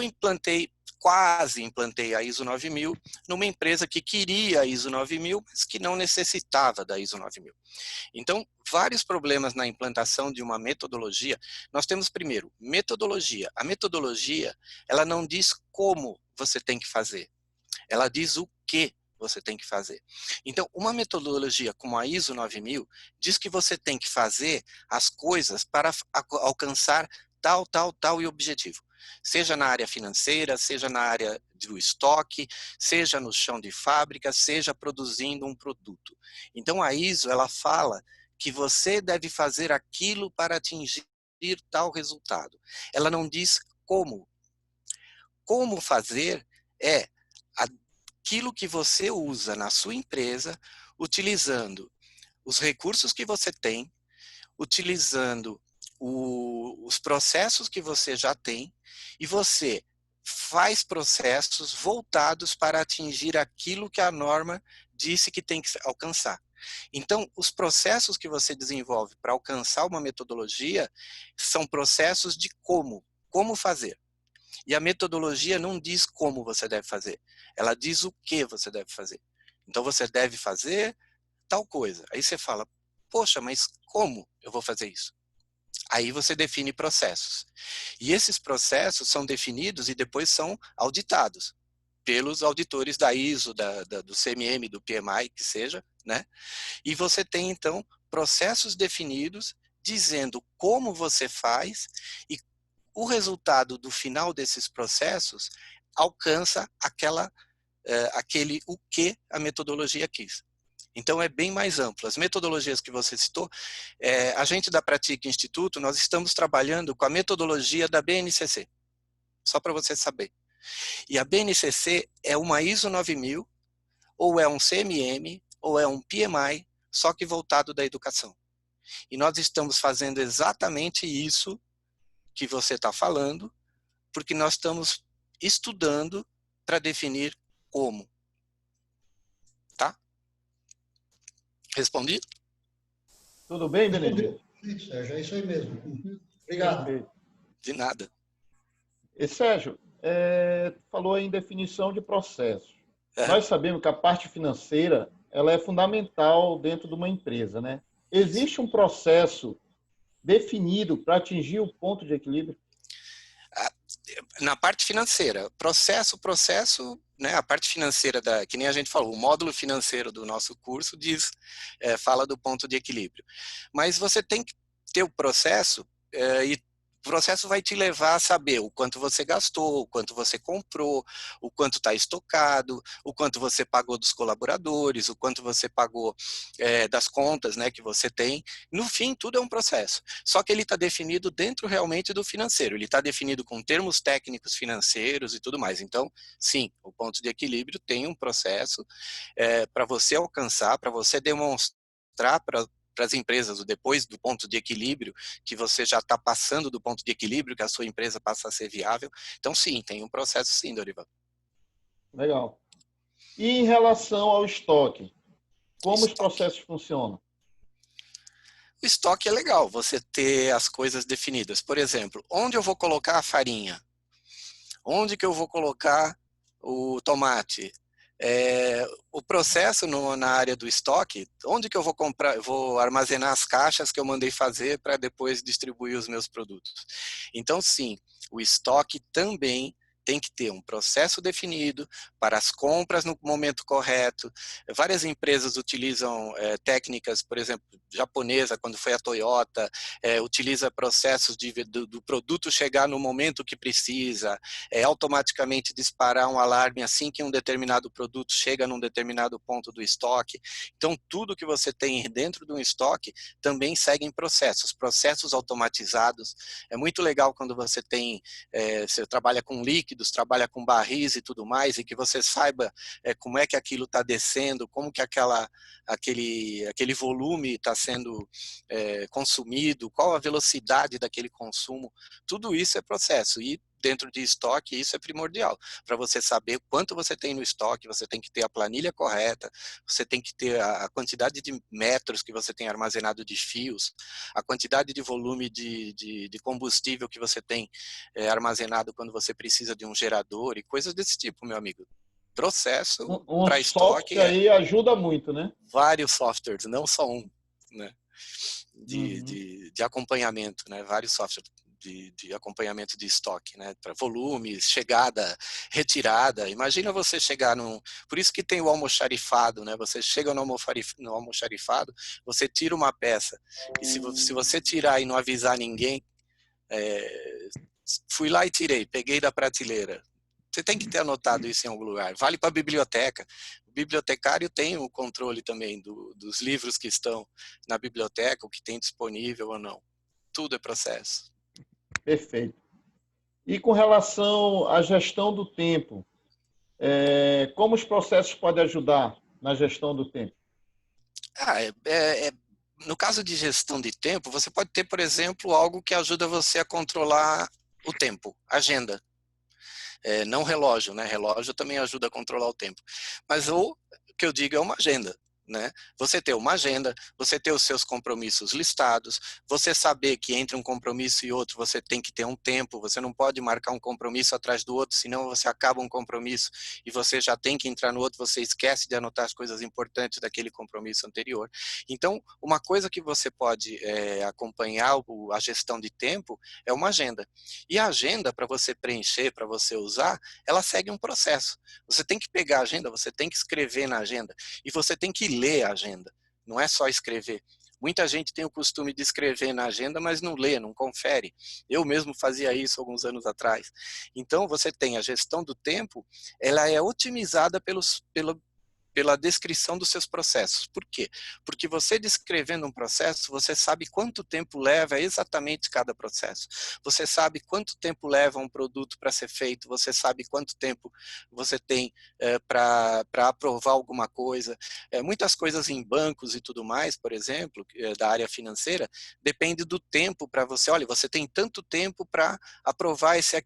quase implantei a ISO 9000 numa empresa que queria a ISO 9000, mas que não necessitava da ISO 9000. Então, vários problemas na implantação de uma metodologia. Nós temos, primeiro, metodologia. A metodologia, ela não diz como você tem que fazer. Ela diz o que você tem que fazer. Então, uma metodologia como a ISO 9000 diz que você tem que fazer as coisas para alcançar tal e objetivo. Seja na área financeira, seja na área do estoque, seja no chão de fábrica, seja produzindo um produto. Então, a ISO, ela fala que você deve fazer aquilo para atingir tal resultado. Ela não diz como. Como fazer é aquilo que você usa na sua empresa, utilizando os recursos que você tem, utilizando os processos que você já tem, e você faz processos voltados para atingir aquilo que a norma disse que tem que alcançar. Então, os processos que você desenvolve para alcançar uma metodologia são processos de como fazer. E a metodologia não diz como você deve fazer, ela diz o que você deve fazer. Então, você deve fazer tal coisa. Aí você fala, poxa, mas como eu vou fazer isso? Aí você define processos. E esses processos são definidos e depois são auditados pelos auditores da ISO, do CMM, do PMI, que seja, né? E você tem, então, processos definidos dizendo como você faz e o resultado do final desses processos alcança aquele o que a metodologia quis. Então, é bem mais amplo. As metodologias que você citou, a gente da Pratique Instituto, nós estamos trabalhando com a metodologia da BNCC, só para você saber. E a BNCC é uma ISO 9000, ou é um CMM, ou é um PMI, só que voltado da educação. E nós estamos fazendo exatamente isso que você está falando, porque nós estamos estudando para definir como. Tá? Respondi? Tudo bem, Benedito? Isso, Sérgio, é isso aí mesmo. Obrigado. Perfeito. De nada. E, Sérgio, falou em definição de processos. nós sabemos que a parte financeira ela é fundamental dentro de uma empresa, né? Existe um processo definido para atingir o ponto de equilíbrio? Na parte financeira, processo, né, a parte financeira, que nem a gente falou, o módulo financeiro do nosso curso fala do ponto de equilíbrio. Mas você tem que ter o processo e o processo vai te levar a saber o quanto você gastou, o quanto você comprou, o quanto está estocado, o quanto você pagou dos colaboradores, o quanto você pagou das contas, né, que você tem. No fim, tudo é um processo. Só que ele está definido dentro realmente do financeiro. Ele está definido com termos técnicos financeiros e tudo mais. Então, sim, o ponto de equilíbrio tem um processo para você alcançar, para você demonstrar para as empresas, depois do ponto de equilíbrio, que você já está passando do ponto de equilíbrio, que a sua empresa passa a ser viável. Então, sim, tem um processo sim, Dorival. Legal. E em relação ao estoque, como os Estoque. processos funcionam? O estoque é legal, você ter as coisas definidas. Por exemplo, onde eu vou colocar a farinha? Onde que eu vou colocar o tomate? O processo na área do estoque, onde que eu vou comprar, eu vou armazenar as caixas que eu mandei fazer para depois distribuir os meus produtos. Então, sim, o estoque também tem que ter um processo definido para as compras no momento correto. Várias empresas utilizam técnicas, por exemplo, japonesa, quando foi a Toyota, utiliza processos do produto chegar no momento que precisa, automaticamente disparar um alarme assim que um determinado produto chega num determinado ponto do estoque. Então, tudo que você tem dentro de um estoque também segue em processos automatizados. É muito legal quando você você trabalha com líquidos, trabalha com barris e tudo mais, e que você saiba como é que aquilo está descendo, como que aquele volume está sendo consumido, qual a velocidade daquele consumo. Tudo isso é processo. E dentro de estoque, isso é primordial. Para você saber quanto você tem no estoque, você tem que ter a planilha correta, você tem que ter a quantidade de metros que você tem armazenado de fios, a quantidade de volume de combustível que você tem armazenado quando você precisa de um gerador e coisas desse tipo, meu amigo. Processo Um para estoque software aí ajuda muito, né? vários softwares, não só um, né? Uhum. De acompanhamento, né? Vários softwares de acompanhamento de estoque, né? Para volumes, chegada, retirada. Imagina você chegar num... Por isso que tem o almoxarifado, né? Você chega no almoxarifado, você tira uma peça. E se você tirar e não avisar ninguém, fui lá e tirei, peguei da prateleira. Você tem que ter anotado isso em algum lugar. Vale para a biblioteca. O bibliotecário tem o controle também dos livros que estão na biblioteca, o que tem disponível ou não. Tudo é processo. Perfeito. E com relação à gestão do tempo, como os processos podem ajudar na gestão do tempo? No caso de gestão de tempo, você pode ter, por exemplo, algo que ajuda você a controlar o tempo, agenda. Não relógio, né? Relógio também ajuda a controlar o tempo. Mas o que eu digo é uma agenda. Né? Você ter uma agenda, você ter os seus compromissos listados, você saber que entre um compromisso e outro você tem que ter um tempo, você não pode marcar um compromisso atrás do outro, senão você acaba um compromisso e você já tem que entrar no outro, você esquece de anotar as coisas importantes daquele compromisso anterior. Então, uma coisa que você pode acompanhar a gestão de tempo é uma agenda. E a agenda, para você preencher, para você usar, ela segue um processo. Você tem que pegar a agenda, você tem que escrever na agenda e você tem que ler a agenda, não é só escrever. Muita gente tem o costume de escrever na agenda, mas não lê, não confere. Eu mesmo fazia isso alguns anos atrás. Então, você tem a gestão do tempo, ela é otimizada pela descrição dos seus processos. Por quê? Porque você descrevendo um processo, você sabe quanto tempo leva exatamente cada processo. Você sabe quanto tempo leva um produto para ser feito, você sabe quanto tempo você tem para aprovar alguma coisa. Muitas coisas em bancos e tudo mais, por exemplo, da área financeira, depende do tempo para você. Olha, você tem tanto tempo para aprovar essa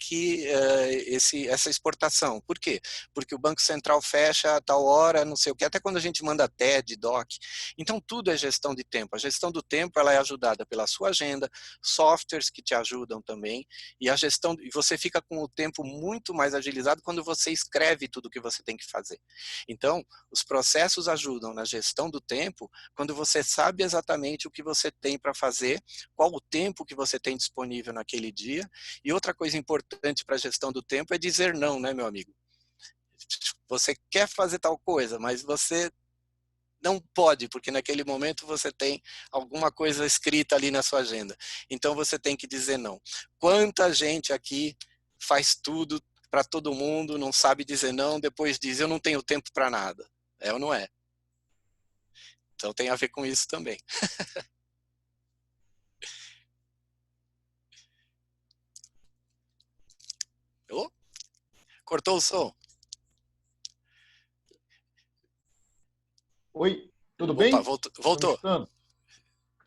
exportação. Por quê? Porque o Banco Central fecha a tal hora, não sei o que, até quando a gente manda TED, DOC. Então, tudo é gestão de tempo. A gestão do tempo, ela é ajudada pela sua agenda, softwares que te ajudam também, e e você fica com o tempo muito mais agilizado quando você escreve tudo o que você tem que fazer. Então, os processos ajudam na gestão do tempo quando você sabe exatamente o que você tem para fazer, qual o tempo que você tem disponível naquele dia. E outra coisa importante para a gestão do tempo é dizer não, né, meu amigo? Você quer fazer tal coisa, mas você não pode, porque naquele momento você tem alguma coisa escrita ali na sua agenda. Então você tem que dizer não. Quanta gente aqui faz tudo para todo mundo, não sabe dizer não, depois diz, eu não tenho tempo para nada. É ou não é? Então tem a ver com isso também. Oh, cortou o som? Oi, tudo Opa, bem? voltou. Estamos escutando?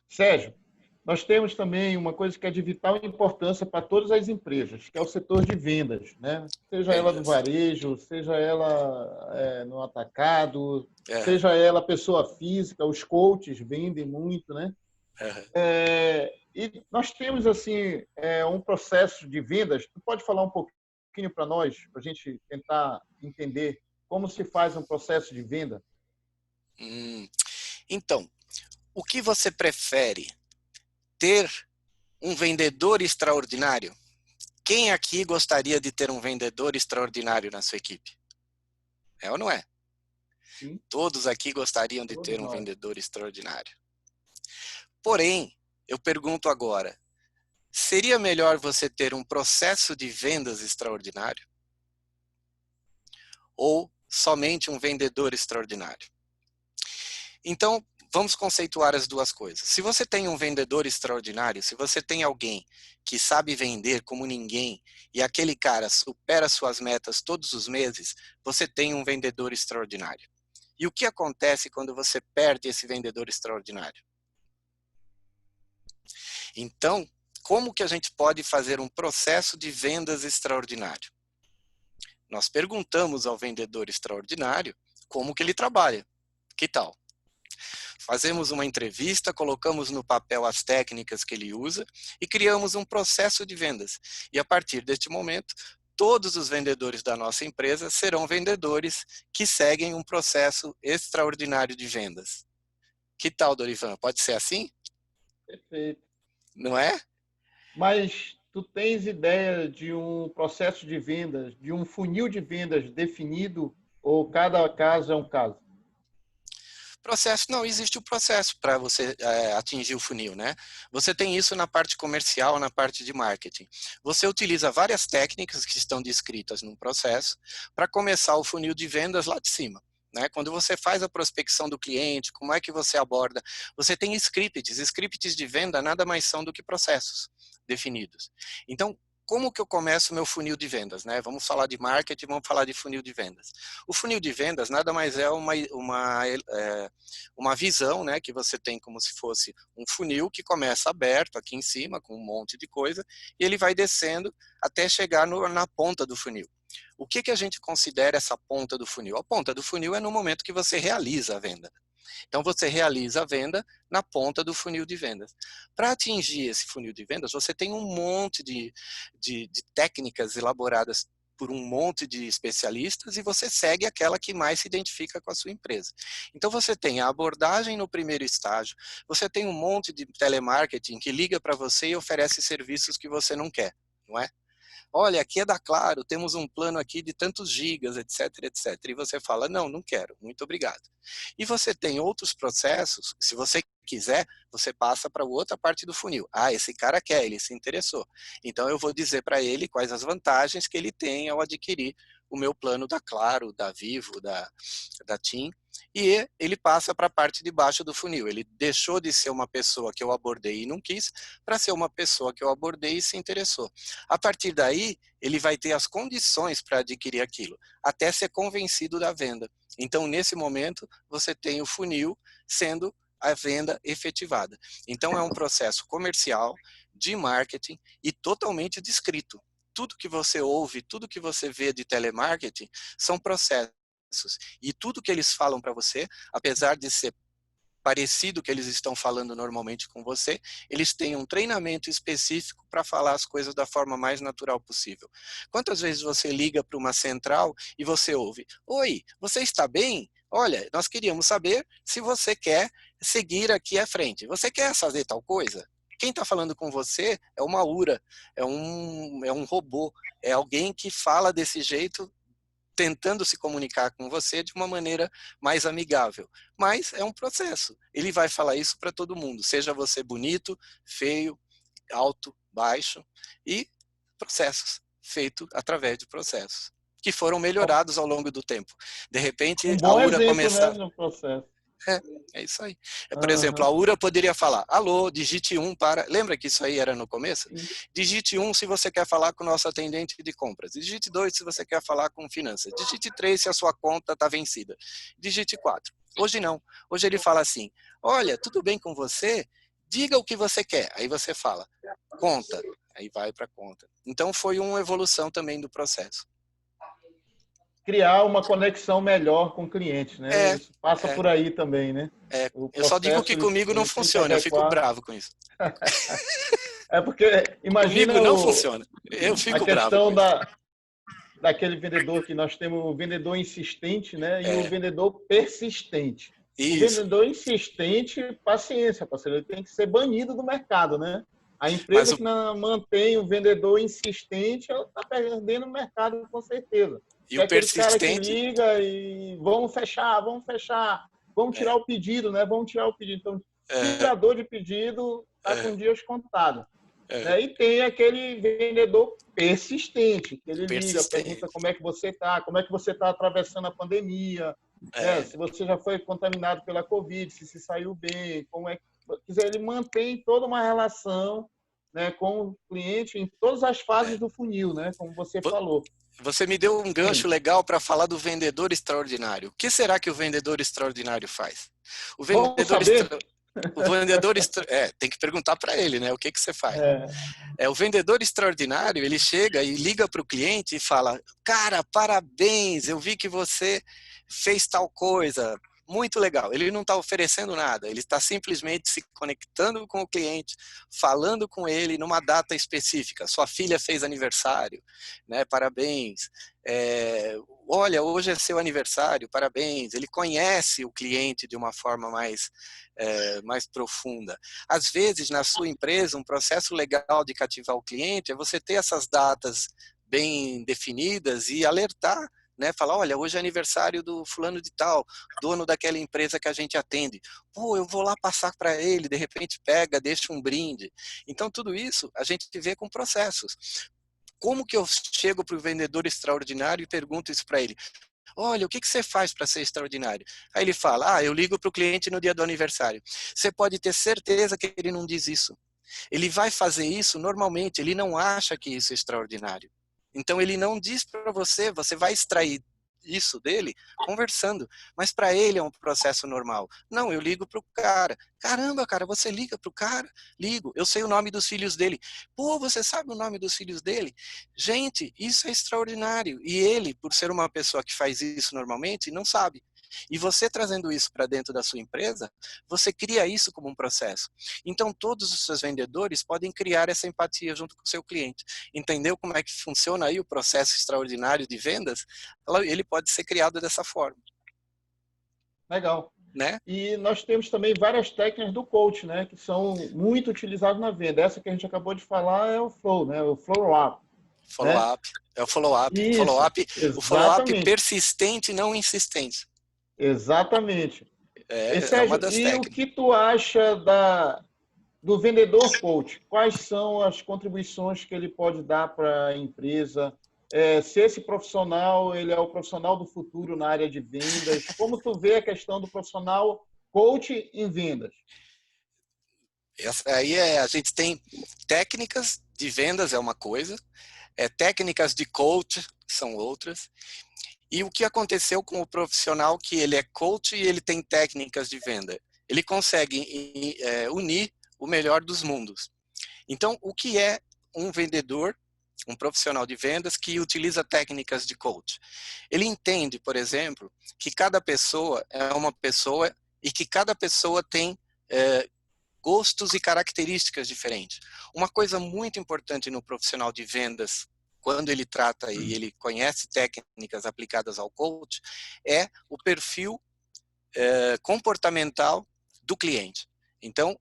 Sérgio, nós temos também uma coisa que é de vital importância para todas as empresas, que é o setor de vendas, né? Seja ela no Vendas. varejo, seja ela no atacado, Uhum. seja ela pessoa física, os coaches vendem muito, né? Uhum. E nós temos assim um processo de vendas. Tu pode falar um pouquinho para nós, para a gente tentar entender como se faz um processo de venda? Então, o que você prefere? Ter um vendedor extraordinário? Quem aqui gostaria de ter um vendedor extraordinário na sua equipe? É ou não é? Sim, Todos aqui gostariam de todos ter um nós. vendedor extraordinário. Porém, eu pergunto agora, seria melhor você ter um processo de vendas extraordinário? Ou somente um vendedor extraordinário? Então, vamos conceituar as duas coisas. Se você tem um vendedor extraordinário, se você tem alguém que sabe vender como ninguém e aquele cara supera suas metas todos os meses, você tem um vendedor extraordinário. E o que acontece quando você perde esse vendedor extraordinário? Então, como que a gente pode fazer um processo de vendas extraordinário? Nós perguntamos ao vendedor extraordinário como que ele trabalha. Que tal? Fazemos uma entrevista, colocamos no papel as técnicas que ele usa e criamos um processo de vendas. E a partir deste momento, todos os vendedores da nossa empresa serão vendedores que seguem um processo extraordinário de vendas. Que tal, Dorivan? Pode ser assim? Perfeito. Não é? Mas tu tens ideia de um processo de vendas, de um funil de vendas definido ou cada caso é um caso? Processo, não, existe o processo para você atingir o funil, né? Você tem isso na parte comercial, na parte de marketing. Você utiliza várias técnicas que estão descritas num processo para começar o funil de vendas lá de cima. Né? Quando você faz a prospecção do cliente, como é que você aborda? Você tem scripts. Scripts de venda nada mais são do que processos definidos. Então, como que eu começo o meu funil de vendas? Né? Vamos falar de marketing, vamos falar de funil de vendas. O funil de vendas nada mais é uma visão, né, que você tem como se fosse um funil que começa aberto aqui em cima, com um monte de coisa, e ele vai descendo até chegar na ponta do funil. O que a gente considera essa ponta do funil? A ponta do funil é no momento que você realiza a venda. Então, você realiza a venda na ponta do funil de vendas. Para atingir esse funil de vendas, você tem um monte de técnicas elaboradas por um monte de especialistas e você segue aquela que mais se identifica com a sua empresa. Então, você tem a abordagem no primeiro estágio, você tem um monte de telemarketing que liga para você e oferece serviços que você não quer, não é? Olha, aqui é da Claro, temos um plano aqui de tantos gigas, etc, etc. E você fala, não, não quero, muito obrigado. E você tem outros processos, se você quiser, você passa para outra parte do funil. Ah, esse cara quer, ele se interessou. Então eu vou dizer para ele quais as vantagens que ele tem ao adquirir o meu plano da Claro, da Vivo, da TIM, e ele passa para a parte de baixo do funil. Ele deixou de ser uma pessoa que eu abordei e não quis, para ser uma pessoa que eu abordei e se interessou. A partir daí, ele vai ter as condições para adquirir aquilo, até ser convencido da venda. Então, nesse momento, você tem o funil sendo a venda efetivada. Então, é um processo comercial, de marketing e totalmente descrito. Tudo que você ouve, tudo que você vê de telemarketing são processos processos. E tudo que eles falam para você, apesar de ser parecido que eles estão falando normalmente com você, eles têm um treinamento específico para falar as coisas da forma mais natural possível. Quantas vezes você liga para uma central e você ouve: oi, você está bem? Olha, nós queríamos saber se você quer seguir aqui à frente. Você quer fazer tal coisa? Quem está falando com você é uma URA, é um robô, é alguém que fala desse jeito, tentando se comunicar com você de uma maneira mais amigável. Mas é um processo. Ele vai falar isso para todo mundo, seja você bonito, feio, alto, baixo, e processos, feito através de processos, que foram melhorados ao longo do tempo. De repente, Um a bom URA exemplo, né, começar... no processo. É isso aí. Por exemplo, a URA poderia falar: alô, digite 1 para... Lembra que isso aí era no começo? Digite 1 se você quer falar com o nosso atendente de compras. Digite 2 se você quer falar com finanças. Digite 3 se a sua conta está vencida. Digite 4. Hoje não. Hoje ele fala assim: olha, tudo bem com você? Diga o que você quer. Aí você fala: conta. Aí vai para conta. Então foi uma evolução também do processo. Criar uma conexão melhor com o cliente, né? Isso passa por aí também, né? O Eu só digo processo, que comigo não ele tem que funciona, eu fico adequar. bravo com isso. É porque, imagina Comigo não funciona, eu a fico bravo com questão isso. daquele vendedor que nós temos, o vendedor insistente, né? E o É, vendedor persistente. O isso. vendedor insistente, paciência, parceiro, ele tem que ser banido do mercado, né? A Mas empresa que não mantém o vendedor insistente, ela está perdendo o mercado com certeza. e É o aquele cara que persistente, liga e vamos fechar, vamos tirar é, o pedido, né? Vamos tirar o pedido. Então, é, tirador de pedido está com é, dias contados. é, Né? E tem aquele vendedor persistente, que ele liga, pergunta persistente. como é que você está, como é que você está atravessando a pandemia, né? É, Se você já foi contaminado pela Covid, se saiu bem, como é que... Quer dizer, ele mantém toda uma relação, né, com o cliente em todas as fases é. do funil, né, como você Vo- falou. Você me deu um gancho Sim. legal para falar do vendedor extraordinário. O que será que o vendedor extraordinário faz? O Vamos vendedor saber? tem que perguntar para ele, né? O que você faz? É, O vendedor extraordinário, ele chega e liga para o cliente e fala: cara, parabéns, eu vi que você fez tal coisa, muito legal. Ele não está oferecendo nada, ele está simplesmente se conectando com o cliente, falando com ele numa data específica. Sua filha fez aniversário, né? Parabéns. Olha, hoje é seu aniversário, parabéns. Ele conhece o cliente de uma forma mais profunda. Às vezes, na sua empresa, um processo legal de cativar o cliente é você ter essas datas bem definidas e alertar, né? Falar: olha, hoje é aniversário do fulano de tal, dono daquela empresa que a gente atende. Pô, eu vou lá passar para ele, de repente pega, deixa um brinde. Então, tudo isso a gente vê com processos. Como que eu chego para o vendedor extraordinário e pergunto isso para ele? Olha, o que você faz para ser extraordinário? Aí ele fala: eu ligo para o cliente no dia do aniversário. Você pode ter certeza que ele não diz isso. Ele vai fazer isso normalmente, ele não acha que isso é extraordinário. Então ele não diz para você, você vai extrair isso dele conversando, mas para ele é um processo normal. Não, eu ligo para o cara. Caramba, cara, você liga para o cara? Ligo, eu sei o nome dos filhos dele. Pô, você sabe o nome dos filhos dele? Gente, isso é extraordinário. E ele, por ser uma pessoa que faz isso normalmente, não sabe. E você trazendo isso para dentro da sua empresa, você cria isso como um processo. Então, todos os seus vendedores podem criar essa empatia junto com o seu cliente. Entendeu como é que funciona aí o processo extraordinário de vendas? Ele pode ser criado dessa forma. legal. Né? E nós temos também várias técnicas do coach, né, que são muito utilizadas na venda. Essa que a gente acabou de falar é o flow, né, o flow up, né? Follow-up. É o follow-up. Isso, O follow-up exatamente. persistente, não insistente. Exatamente. E, É uma Sérgio, das e o técnicas. que tu acha do vendedor coach? Quais são as contribuições que ele pode dar para a empresa? Se esse profissional ele é o profissional do futuro na área de vendas, como tu vê a questão do profissional coach em vendas? Essa aí a gente tem técnicas de vendas, é uma coisa, técnicas de coach são outras. E o que aconteceu com o profissional que ele é coach e ele tem técnicas de venda? Ele consegue unir o melhor dos mundos. Então, o que é um vendedor um profissional de vendas que utiliza técnicas de coach. Ele entende, por exemplo, que cada pessoa é uma pessoa e que cada pessoa tem gostos e características diferentes. Uma coisa muito importante no profissional de vendas, quando ele trata e ele conhece técnicas aplicadas ao coach, é o perfil comportamental do cliente. Então,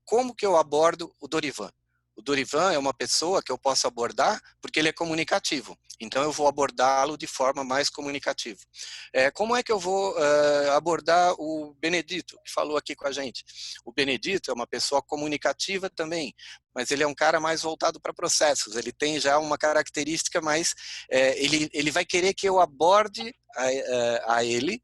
como que eu abordo o Dorivan? O Dorivan é uma pessoa que eu posso abordar porque ele é comunicativo. Então, eu vou abordá-lo de forma mais comunicativa. Como é que eu vou abordar o Benedito, que falou aqui com a gente? O Benedito é uma pessoa comunicativa também, mas ele é um cara mais voltado para processos. Ele tem já uma característica mais... ele vai querer que eu aborde a ele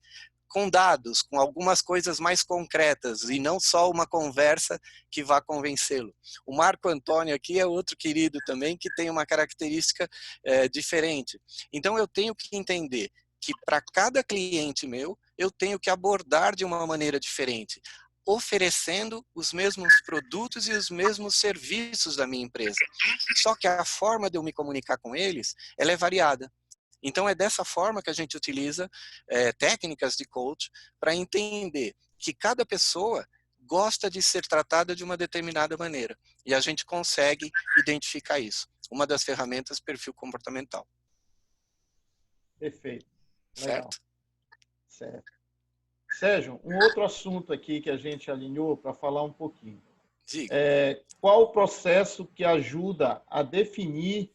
com dados, com algumas coisas mais concretas e não só uma conversa que vá convencê-lo. O Marco Antônio aqui é outro querido também que tem uma característica diferente. Então eu tenho que entender que para cada cliente meu, eu tenho que abordar de uma maneira diferente, oferecendo os mesmos produtos e os mesmos serviços da minha empresa. Só que a forma de eu me comunicar com eles, ela é variada. Então, é dessa forma que a gente utiliza técnicas de coach para entender que cada pessoa gosta de ser tratada de uma determinada maneira. E a gente consegue identificar isso. Uma das ferramentas, perfil comportamental. Perfeito. Legal. Certo? Certo. Sérgio, um outro assunto aqui que a gente alinhou para falar um pouquinho. Diga. Qual o processo que ajuda a definir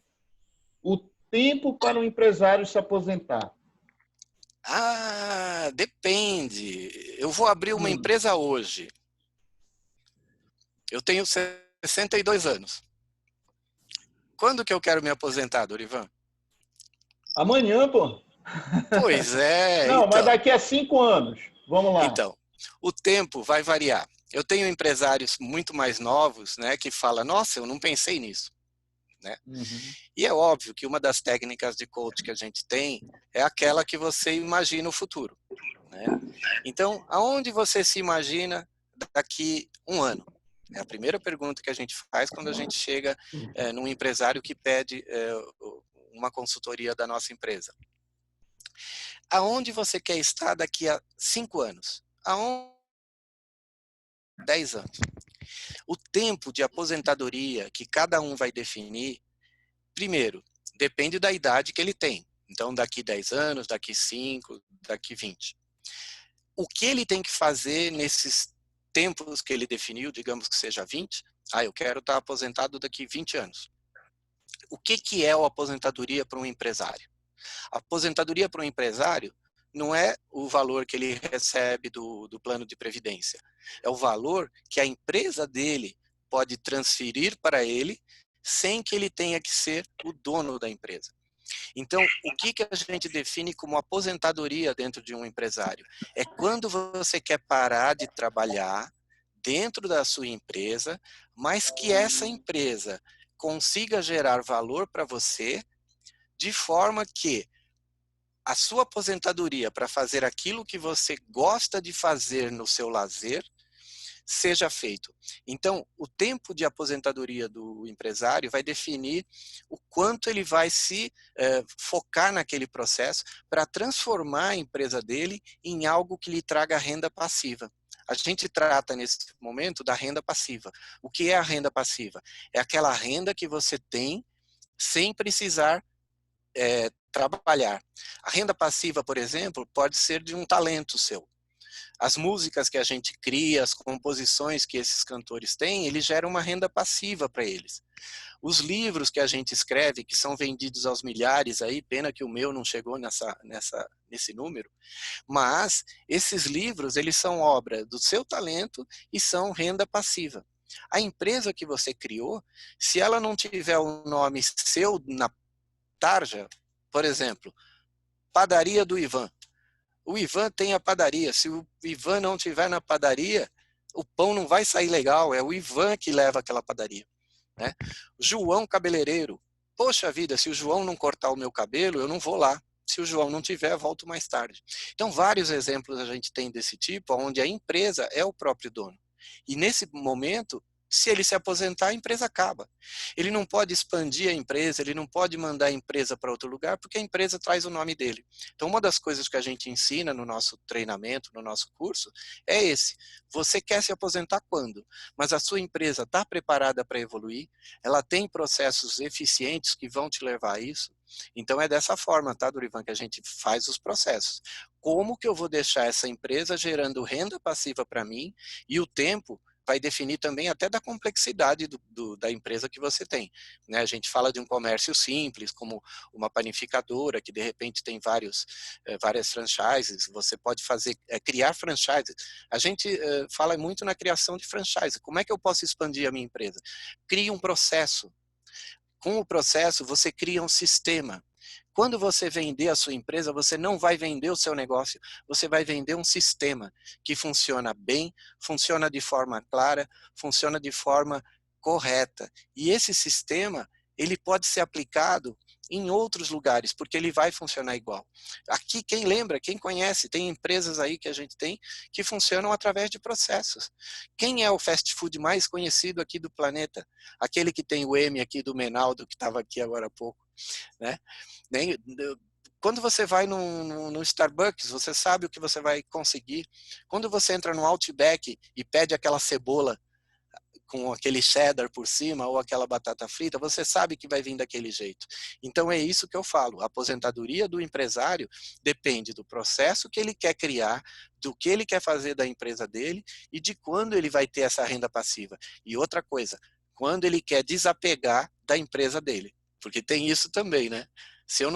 o tempo para o empresário se aposentar? Depende. Eu vou abrir uma empresa hoje. Eu tenho 62 anos. Quando que eu quero me aposentar, Dorivan? Amanhã, pô. Pois é. Não, então, mas daqui a 5 anos. Vamos lá. Então, o tempo vai variar. Eu tenho empresários muito mais novos, né, que falam, nossa, eu não pensei nisso. Né? Uhum. E é óbvio que uma das técnicas de coach que a gente tem é aquela que você imagina o futuro. Né? Então, aonde você se imagina daqui um ano? É a primeira pergunta que a gente faz quando a gente chega num empresário que pede uma consultoria da nossa empresa. Aonde você quer estar daqui a 5 anos? Aonde? 10 anos. O tempo de aposentadoria que cada um vai definir, primeiro, depende da idade que ele tem. Então, daqui 10 anos, daqui 5, daqui 20. O que ele tem que fazer nesses tempos que ele definiu, digamos que seja 20, eu quero estar aposentado daqui 20 anos. O que é a aposentadoria para um empresário? A aposentadoria para um empresário não é o valor que ele recebe do plano de previdência. É o valor que a empresa dele pode transferir para ele sem que ele tenha que ser o dono da empresa. Então, o que a gente define como aposentadoria dentro de um empresário? É quando você quer parar de trabalhar dentro da sua empresa, mas que essa empresa consiga gerar valor para você, de forma que a sua aposentadoria para fazer aquilo que você gosta de fazer no seu lazer seja feito. Então, o tempo de aposentadoria do empresário vai definir o quanto ele vai se focar naquele processo para transformar a empresa dele em algo que lhe traga renda passiva. A gente trata nesse momento da renda passiva. O que é a renda passiva? É aquela renda que você tem sem precisar trabalhar. A renda passiva, por exemplo, pode ser de um talento seu. As músicas que a gente cria, as composições que esses cantores têm, eles geram uma renda passiva para eles. Os livros que a gente escreve, que são vendidos aos milhares, aí, pena que o meu não chegou nesse número, mas esses livros, eles são obra do seu talento e são renda passiva. A empresa que você criou, se ela não tiver o nome seu na tarja, por exemplo, padaria do Ivan. O Ivan tem a padaria. Se o Ivan não tiver na padaria, o pão não vai sair legal. É o Ivan que leva aquela padaria. Né? João cabeleireiro. Poxa vida, se o João não cortar o meu cabelo, eu não vou lá. Se o João não tiver, volto mais tarde. Então, vários exemplos a gente tem desse tipo, onde a empresa é o próprio dono. E nesse momento, Se ele se aposentar, a empresa acaba. Ele não pode expandir a empresa, ele não pode mandar a empresa para outro lugar, porque a empresa traz o nome dele. Então, uma das coisas que a gente ensina no nosso treinamento, no nosso curso, é esse. Você quer se aposentar quando? Mas a sua empresa está preparada para evoluir, ela tem processos eficientes que vão te levar a isso. Então, é dessa forma, tá, Dorivan, que a gente faz os processos. Como que eu vou deixar essa empresa gerando renda passiva para mim e o tempo vai definir também até da complexidade da empresa que você tem. Né? A gente fala de um comércio simples, como uma panificadora, que de repente tem várias franchises, você pode criar franchises. A gente fala muito na criação de franchise. Como é que eu posso expandir a minha empresa? Crie um processo. Com o processo, você cria um sistema. Quando você vender a sua empresa, você não vai vender o seu negócio, você vai vender um sistema que funciona bem, funciona de forma clara, funciona de forma correta. E esse sistema, ele pode ser aplicado em outros lugares, porque ele vai funcionar igual. Aqui, quem lembra, quem conhece, tem empresas aí que a gente tem que funcionam através de processos. Quem é o fast food mais conhecido aqui do planeta? Aquele que tem o M aqui do Menaldo, que estava aqui agora há pouco. Né? Quando você vai no Starbucks, você sabe o que você vai conseguir. Quando você entra no Outback e pede aquela cebola com aquele cheddar por cima ou aquela batata frita, você sabe que vai vir daquele jeito. Então é isso que eu falo. A aposentadoria do empresário depende do processo que ele quer criar, do que ele quer fazer da empresa dele e de quando ele vai ter essa renda passiva. E outra coisa, quando ele quer desapegar da empresa dele. Porque tem isso também, né? Se eu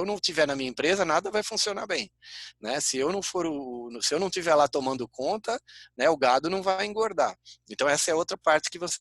não tiver na minha empresa, nada vai funcionar bem, né? Se eu não tiver lá tomando conta, né, o gado não vai engordar. Então essa é outra parte que você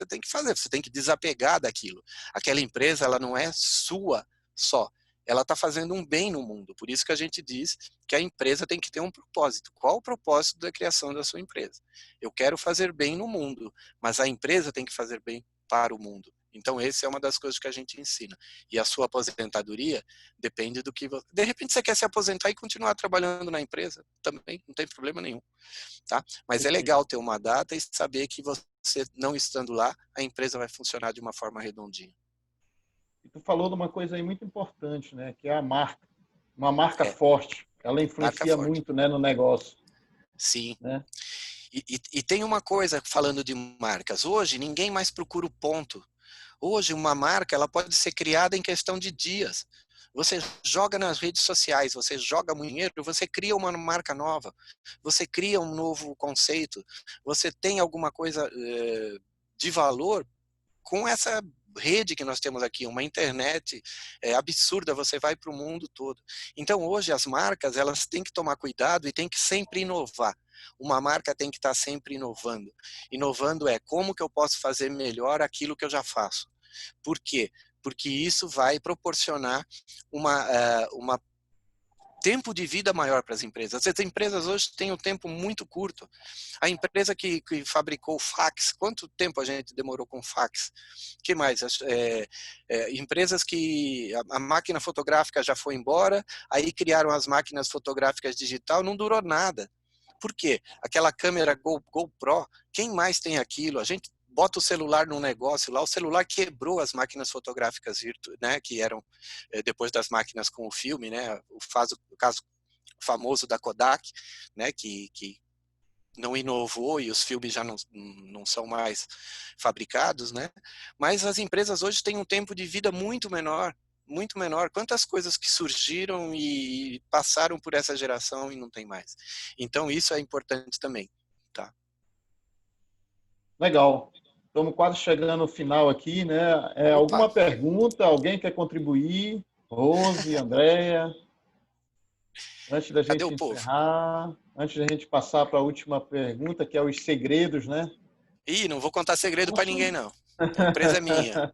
tem que fazer. Você tem que desapegar daquilo. Aquela empresa, ela não é sua só. Ela está fazendo um bem no mundo. Por isso que a gente diz que a empresa tem que ter um propósito. Qual o propósito da criação da sua empresa? Eu quero fazer bem no mundo, mas a empresa tem que fazer bem para o mundo. Então, essa é uma das coisas que a gente ensina. E a sua aposentadoria depende do que você... De repente, você quer se aposentar e continuar trabalhando na empresa, também não tem problema nenhum. Tá? Mas é legal ter uma data e saber que você, não estando lá, a empresa vai funcionar de uma forma redondinha. E tu falou de uma coisa aí muito importante, né? Que é a marca. Uma marca forte. Ela influencia muito, né, no negócio. Sim. Né? E tem uma coisa, falando de marcas. Hoje, ninguém mais procura o ponto. Hoje, uma marca ela pode ser criada em questão de dias. Você joga nas redes sociais, você joga muito dinheiro, você cria uma marca nova, você cria um novo conceito, você tem alguma coisa de valor com essa rede que nós temos aqui, uma internet absurda, você vai para o mundo todo. Então, hoje, as marcas elas têm que tomar cuidado e têm que sempre inovar. Uma marca tem que estar sempre inovando. Inovando é como que eu posso fazer melhor aquilo que eu já faço. Por quê? Porque isso vai proporcionar uma tempo de vida maior para as empresas. As empresas hoje têm um tempo muito curto. A empresa que fabricou o fax, quanto tempo a gente demorou com o fax? O que mais? Empresas que a máquina fotográfica já foi embora, aí criaram as máquinas fotográficas digital, não durou nada. Por quê? Aquela câmera GoPro, quem mais tem aquilo? A gente bota o celular num negócio lá, o celular quebrou as máquinas fotográficas né, que eram depois das máquinas com o filme, né, o caso famoso da Kodak, né, que não inovou e os filmes já não são mais fabricados, né, mas as empresas hoje têm um tempo de vida muito menor. Muito menor. Quantas coisas que surgiram e passaram por essa geração e não tem mais. Então, isso é importante também. Tá? Legal. Estamos quase chegando no final aqui, né? Alguma pergunta? Alguém quer contribuir? Rose, Andréia? Antes da gente encerrar, antes da gente passar para a última pergunta, que é os segredos, né? Não vou contar segredo para ninguém, não. A empresa é minha.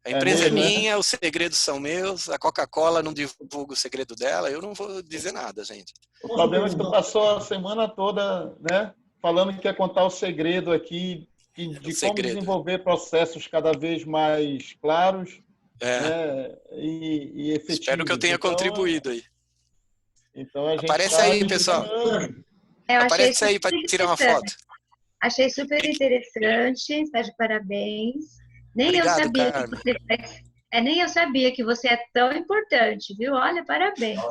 A empresa é minha, os segredos são meus, a Coca-Cola não divulga o segredo dela, eu não vou dizer nada, gente. O problema é que tu passou a semana toda, né, falando que quer contar o segredo aqui de como desenvolver processos cada vez mais claros, né, e efetivos. Espero que eu tenha contribuído aí. Então a gente aparece aí, pessoal. Aparece aí para tirar uma foto. Achei super interessante, está de parabéns. Nem eu Obrigado, sabia que Carmen. você nem eu sabia que você é tão importante, viu? Olha, parabéns.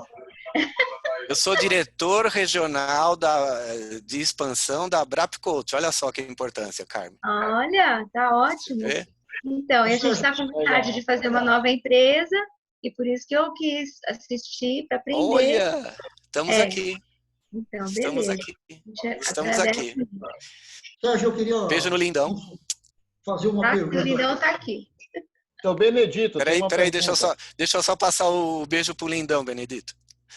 Eu sou diretor regional de expansão da Abrap Coach. Olha só que importância, Carmen. Olha, tá Você ótimo. vê? Então, e a gente está com vontade de fazer uma nova empresa e por isso que eu quis assistir para aprender. Olha, estamos É, aqui. então, Estamos beleza. aqui. A gente Estamos agradece aqui. muito. Sérgio, eu queria Beijo no lindão. fazer uma Tá? O pergunta. Lindão está aqui. Então, Benedito, tem uma Peraí, pergunta. deixa eu só passar o beijo pro lindão, Benedito.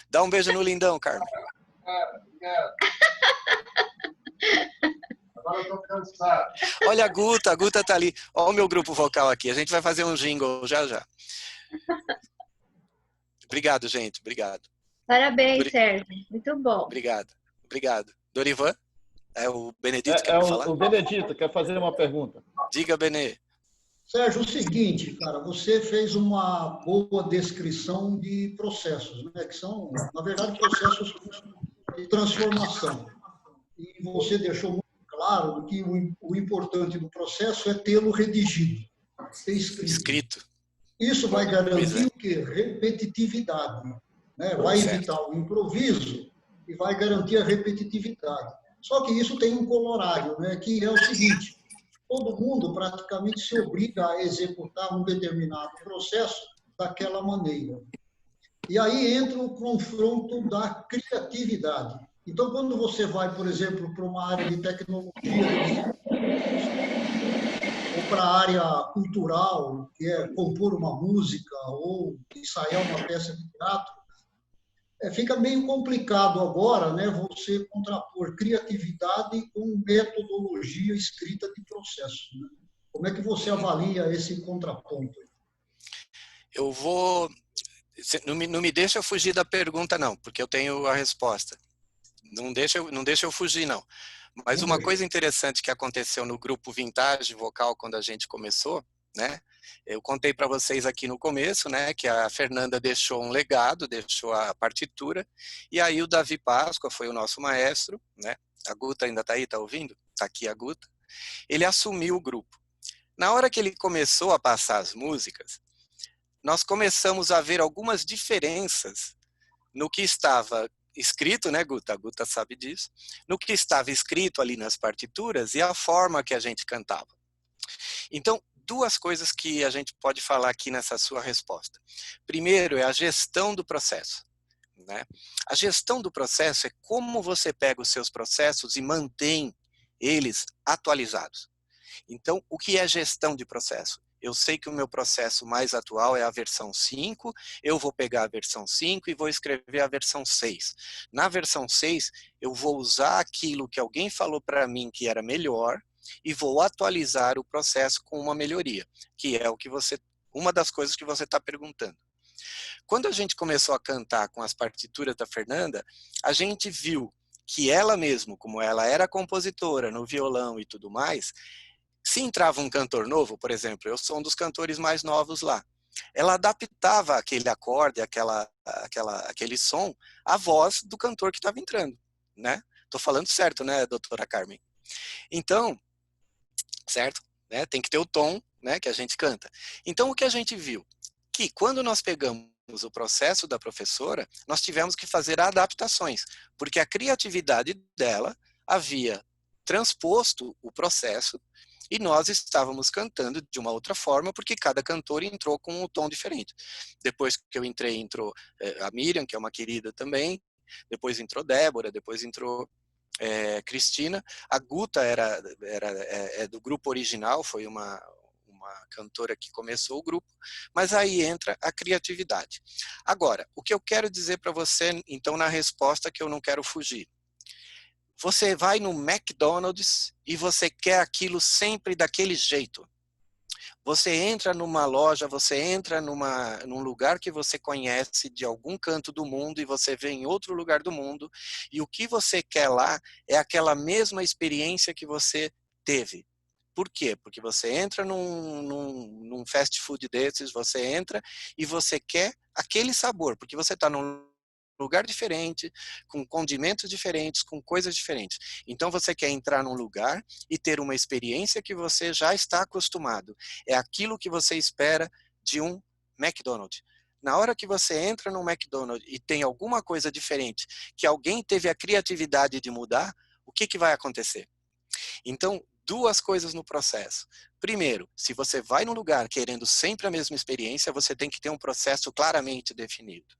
Dá um beijo no lindão, Carmen. Agora eu tô cansado. Olha a Guta tá ali. Olha o meu grupo vocal aqui. A gente vai fazer um jingle já já. Obrigado, gente. Obrigado. Parabéns, Sérgio. Muito bom. Obrigado. Dorivan? É o Benedito que quer falar? O Benedito quer fazer uma pergunta. Diga, Benê. Sérgio, o seguinte, cara, você fez uma boa descrição de processos, né? Que são, na verdade, processos de transformação. E você deixou muito claro que o importante do processo é tê-lo redigido, ter escrito. Isso vai garantir o quê? Repetitividade, né? Vai evitar o improviso e vai garantir a repetitividade. Só que isso tem um colorário, né? Que é o seguinte: todo mundo praticamente se obriga a executar um determinado processo daquela maneira. E aí entra o confronto da criatividade. Então, quando você vai, por exemplo, para uma área de tecnologia, ou para a área cultural, que é compor uma música ou ensaiar uma peça de teatro, fica meio complicado agora, né, você contrapor criatividade com metodologia escrita de processo. Né? Como é que você avalia esse contraponto? Eu vou... Não me deixa eu fugir da pergunta, não, porque eu tenho a resposta. Não deixa eu fugir, não. Mas uma coisa interessante que aconteceu no grupo Vintage Vocal quando a gente começou, né? Eu contei para vocês aqui no começo, né, que a Fernanda deixou um legado, deixou a partitura, e aí o Davi Páscoa foi o nosso maestro, né? A Guta ainda está aí, está ouvindo? Está aqui a Guta. Ele assumiu o grupo. Na hora que ele começou a passar as músicas, nós começamos a ver algumas diferenças no que estava escrito, né, Guta? A Guta sabe disso. No que estava escrito ali nas partituras e a forma que a gente cantava. Então, duas coisas que a gente pode falar aqui nessa sua resposta. Primeiro é a gestão do processo. Né? A gestão do processo é como você pega os seus processos e mantém eles atualizados. Então, o que é gestão de processo? Eu sei que o meu processo mais atual é a versão 5, eu vou pegar a versão 5 e vou escrever a versão 6. Na versão 6, eu vou usar aquilo que alguém falou para mim que era melhor e vou atualizar o processo com uma melhoria, que é uma das coisas que você está perguntando. Quando a gente começou a cantar com as partituras da Fernanda, a gente viu que ela mesmo, como ela era compositora no violão e tudo mais, se entrava um cantor novo, por exemplo, eu sou um dos cantores mais novos lá, ela adaptava aquele acorde, aquele som, à voz do cantor que estava entrando, né? Tô falando certo, né, doutora Carmen? Então, certo? Né? Tem que ter o tom, né, que a gente canta. Então, o que a gente viu? Que quando nós pegamos o processo da professora, nós tivemos que fazer adaptações, porque a criatividade dela havia transposto o processo e nós estávamos cantando de uma outra forma, porque cada cantor entrou com um tom diferente. Depois que eu entrei, entrou a Miriam, que é uma querida também, depois entrou Débora, depois entrou Cristina. A Guta é do grupo original, foi uma cantora que começou o grupo, mas aí entra a criatividade. Agora, o que eu quero dizer para você, então, na resposta que eu não quero fugir. Você vai no McDonald's e você quer aquilo sempre daquele jeito. Você entra numa loja, você entra num lugar que você conhece de algum canto do mundo e você vê em outro lugar do mundo e o que você quer lá é aquela mesma experiência que você teve. Por quê? Porque você entra num fast food desses, você entra e você quer aquele sabor, porque você está num lugar diferente, com condimentos diferentes, com coisas diferentes. Então você quer entrar num lugar e ter uma experiência que você já está acostumado. É aquilo que você espera de um McDonald's. Na hora que você entra no McDonald's e tem alguma coisa diferente, que alguém teve a criatividade de mudar, o que vai acontecer? Então, duas coisas no processo. Primeiro, se você vai num lugar querendo sempre a mesma experiência, você tem que ter um processo claramente definido.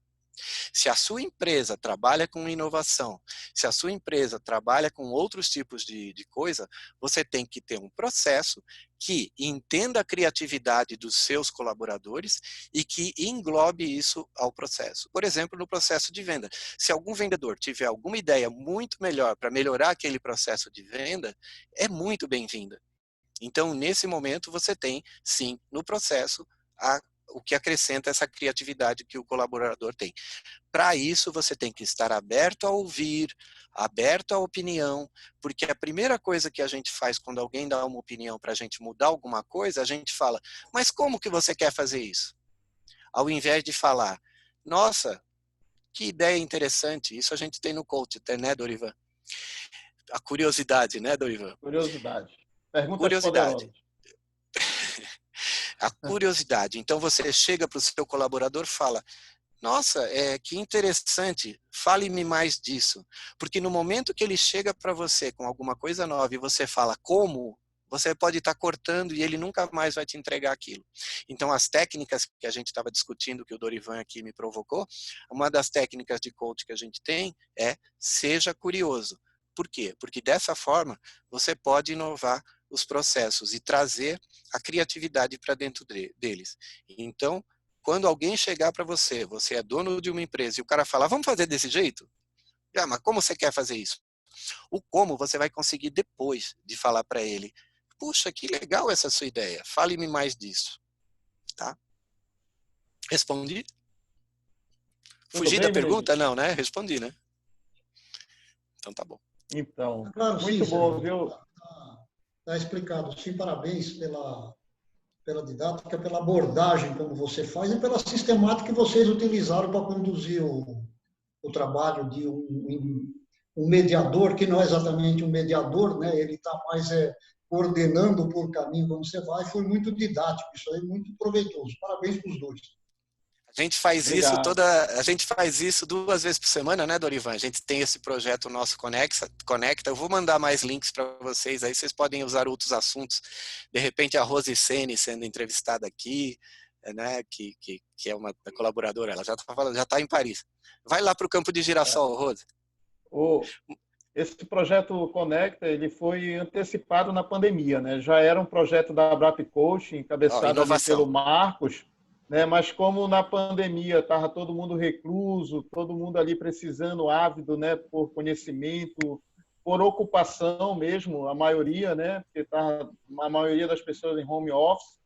Se a sua empresa trabalha com inovação, se a sua empresa trabalha com outros tipos de coisa, você tem que ter um processo que entenda a criatividade dos seus colaboradores e que englobe isso ao processo. Por exemplo, no processo de venda. Se algum vendedor tiver alguma ideia muito melhor para melhorar aquele processo de venda, é muito bem-vinda. Então, nesse momento, você tem, sim, no processo, o que acrescenta essa criatividade que o colaborador tem. Para isso, você tem que estar aberto a ouvir, aberto à opinião, porque a primeira coisa que a gente faz quando alguém dá uma opinião para a gente mudar alguma coisa, a gente fala, mas como que você quer fazer isso? Ao invés de falar, nossa, que ideia interessante, isso a gente tem no coach, né, Dorivan? A curiosidade, né, Dorivan? Curiosidade. Perguntas Curiosidade. poderosas. A curiosidade. Então você chega para o seu colaborador e fala, nossa, que interessante, fale-me mais disso. Porque no momento que ele chega para você com alguma coisa nova e você fala como, você pode estar cortando e ele nunca mais vai te entregar aquilo. Então as técnicas que a gente estava discutindo, que o Dorivan aqui me provocou, uma das técnicas de coach que a gente tem é seja curioso. Por quê? Porque dessa forma você pode inovar os processos e trazer a criatividade para dentro deles. Então, quando alguém chegar para você, você é dono de uma empresa e o cara falar, vamos fazer desse jeito? Ah, mas como você quer fazer isso? O como você vai conseguir depois de falar para ele, puxa, que legal essa sua ideia, fale-me mais disso. Tá? Respondi? Fugi da pergunta? Não, né? Respondi, né? Então tá bom. Então, claro, muito sim, bom, viu? Está explicado. Sim, parabéns pela didática, pela abordagem como você faz e pela sistemática que vocês utilizaram para conduzir o trabalho de um mediador, que não é exatamente um mediador, né? Ele está mais coordenando por caminho como você vai. Foi muito didático, isso aí, muito proveitoso. Parabéns para os dois. A gente faz a gente faz isso 2 vezes por semana, né, Dorivan? A gente tem esse projeto nosso Conecta. Eu vou mandar mais links para vocês, aí vocês podem usar outros assuntos. De repente a Rose Sene sendo entrevistada aqui, né, que é uma colaboradora, ela já está em Paris. Vai lá para o campo de girassol, Rose. Esse projeto Conecta, ele foi antecipado na pandemia, né? Já era um projeto da Abrap Coaching, encabeçado ali pelo Marcos, né? Mas como na pandemia estava todo mundo recluso, todo mundo ali precisando, ávido, né, por conhecimento, por ocupação mesmo, a maioria, né, porque estava a maioria das pessoas em home office.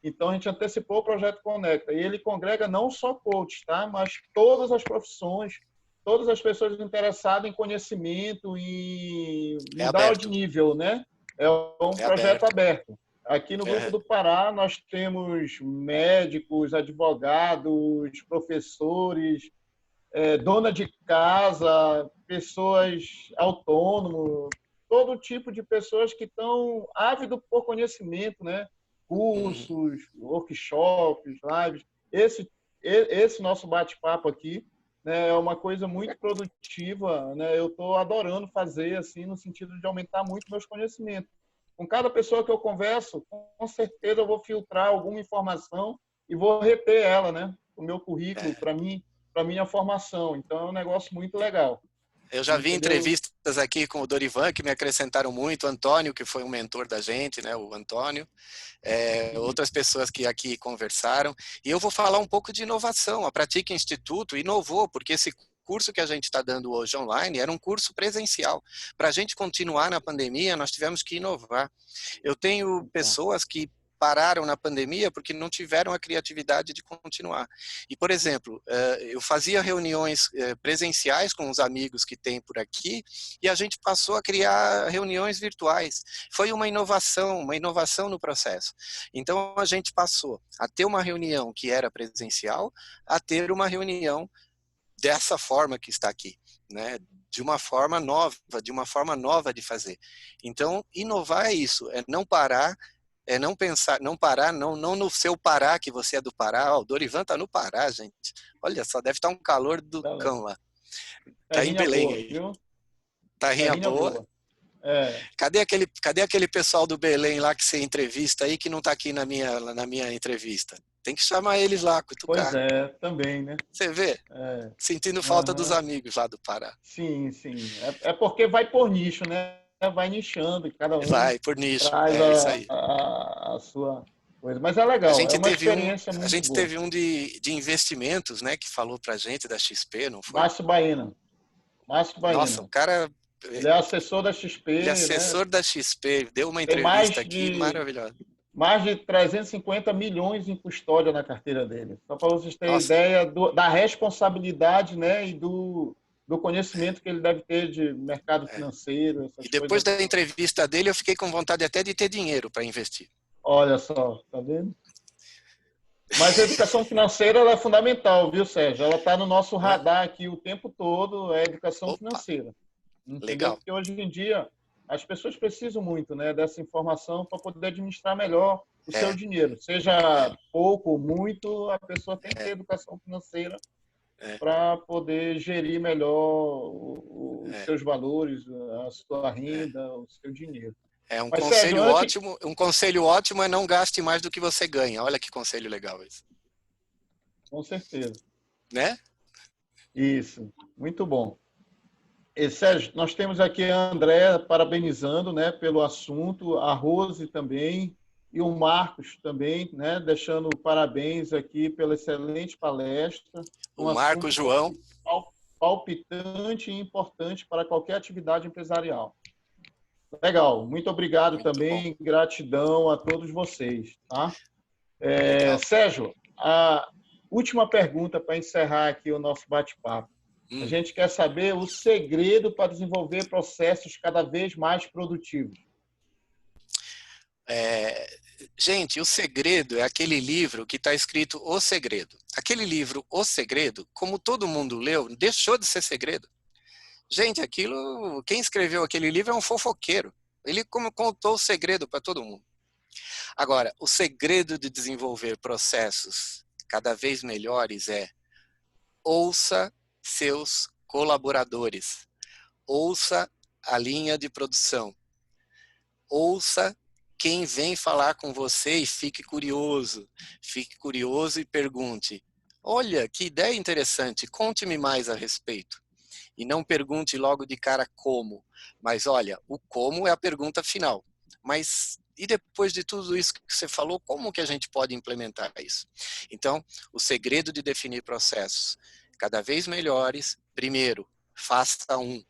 Então a gente antecipou o projeto Conecta e ele congrega não só coaches, tá, mas todas as profissões, todas as pessoas interessadas em conhecimento e mudar de nível, né? É um projeto aberto. Aqui no Grupo do Pará, nós temos médicos, advogados, professores, dona de casa, pessoas autônomas, todo tipo de pessoas que estão ávidos por conhecimento, né? Cursos, workshops, lives. Esse nosso bate-papo aqui, né, é uma coisa muito produtiva, né? Eu estou adorando fazer, assim, no sentido de aumentar muito meus conhecimentos. Com cada pessoa que eu converso, com certeza eu vou filtrar alguma informação e vou reter ela, né? O meu currículo, para minha formação. Então, é um negócio muito legal. Eu já vi entrevistas aqui com o Dorivan que me acrescentaram muito, o Antônio, que foi um mentor da gente, né? O Antônio, outras pessoas que aqui conversaram. E eu vou falar um pouco de inovação. A Pratica Instituto inovou, porque esse curso que a gente está dando hoje online era um curso presencial. Para a gente continuar na pandemia, nós tivemos que inovar. Eu tenho pessoas que pararam na pandemia porque não tiveram a criatividade de continuar. E, por exemplo, eu fazia reuniões presenciais com os amigos que tem por aqui e a gente passou a criar reuniões virtuais. Foi uma inovação no processo. Então, a gente passou a ter uma reunião que era presencial a ter uma reunião dessa forma que está aqui, né? De uma forma nova de fazer. Então, inovar é isso, é não parar, é não pensar, não parar, não no seu Pará, que você é do Pará. O Dorivan está no Pará, gente. Olha só, deve estar um calor do cão lá. Tá em Belém boa, aí. viu? Terrinha boa. É. Cadê aquele pessoal do Belém lá que você entrevista aí, que não está aqui na minha entrevista? Tem que chamar eles lá, cutucar. Pois é, também, né? Você vê? É. Sentindo falta dos amigos lá do Pará. Sim. É porque vai por nicho, né? Vai nichando, cada um vai por nicho, traz isso aí. a sua coisa. Mas é legal, é uma experiência muito boa. A gente teve um de investimentos, né, que falou pra gente da XP, não foi? Márcio Baena. Nossa, o cara... Ele é assessor da XP. Ele é assessor, né, da XP, deu uma entrevista aqui maravilhosa. Mais de 350 milhões em custódia na carteira dele. Só para vocês terem ideia da responsabilidade, né, e do conhecimento que ele deve ter de mercado financeiro. E depois da entrevista dele, eu fiquei com vontade até de ter dinheiro para investir. Olha só, tá vendo? Mas a educação financeira ela é fundamental, viu, Sérgio? Ela está no nosso radar aqui o tempo todo, é a educação financeira. Entendeu? Legal. Porque hoje em dia as pessoas precisam muito, né, dessa informação para poder administrar melhor o seu dinheiro. Seja pouco ou muito, a pessoa tem que ter educação financeira para poder gerir melhor os seus valores, a sua renda, o seu dinheiro. Um conselho ótimo. Um conselho ótimo é não gaste mais do que você ganha. Olha que conselho legal esse. Com certeza. Né? Isso, muito bom. E, Sérgio, nós temos aqui a Andréa parabenizando, né, pelo assunto, a Rose também, e o Marcos também, né, deixando parabéns aqui pela excelente palestra. O Marcos João. Palpitante e importante para qualquer atividade empresarial. Legal, muito obrigado muito também, bom. Gratidão a todos vocês. Tá? Sérgio, a última pergunta para encerrar aqui o nosso bate-papo. A gente quer saber o segredo para desenvolver processos cada vez mais produtivos. Gente, o segredo é aquele livro que está escrito O Segredo. Aquele livro, O Segredo, como todo mundo leu, deixou de ser segredo. Gente, quem escreveu aquele livro é um fofoqueiro. Ele contou o segredo para todo mundo. Agora, o segredo de desenvolver processos cada vez melhores é: ouça seus colaboradores, ouça a linha de produção, ouça quem vem falar com você e fique curioso e pergunte: olha, que ideia interessante, conte-me mais a respeito. E não pergunte logo de cara como, mas olha, o como é a pergunta final. Mas e depois de tudo isso que você falou, como que a gente pode implementar isso? Então, o segredo de definir processos cada vez melhores, primeiro, faça um.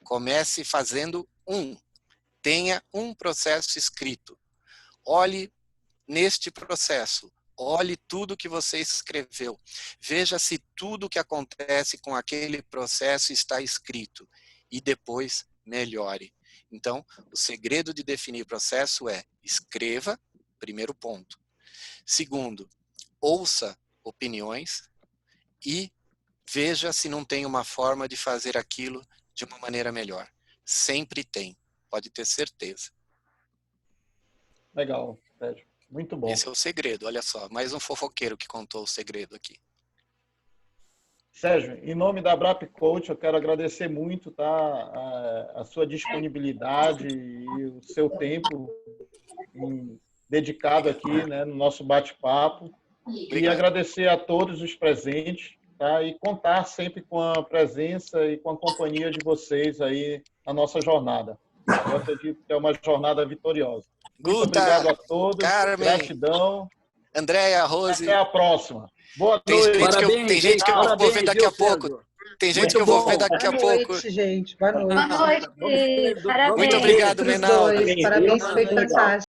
Comece fazendo um. Tenha um processo escrito. Olhe neste processo. Olhe tudo que você escreveu. Veja se tudo que acontece com aquele processo está escrito. E depois, melhore. Então, o segredo de definir processo é: escreva, primeiro ponto. Segundo, ouça opiniões e veja se não tem uma forma de fazer aquilo de uma maneira melhor. Sempre tem, pode ter certeza. Legal, Sérgio. Muito bom. Esse é o segredo, olha só, mais um fofoqueiro que contou o segredo aqui. Sérgio, em nome da Brap Coach, eu quero agradecer muito, tá, a sua disponibilidade e o seu tempo dedicado aqui, né, no nosso bate-papo. E agradecer a todos os presentes, tá, e contar sempre com a presença e com a companhia de vocês aí na nossa jornada. Eu acredito que é uma jornada vitoriosa. Muito obrigado a todos. Carmen, gratidão. Andréia, Rose. Até a próxima. Boa noite. Tem gente que eu vou ver daqui a pouco. Tem gente que eu vou ver daqui a pouco. Boa noite, gente. Boa noite. Boa noite. Parabéns. Muito obrigado, Menal. Parabéns, foi fantástico.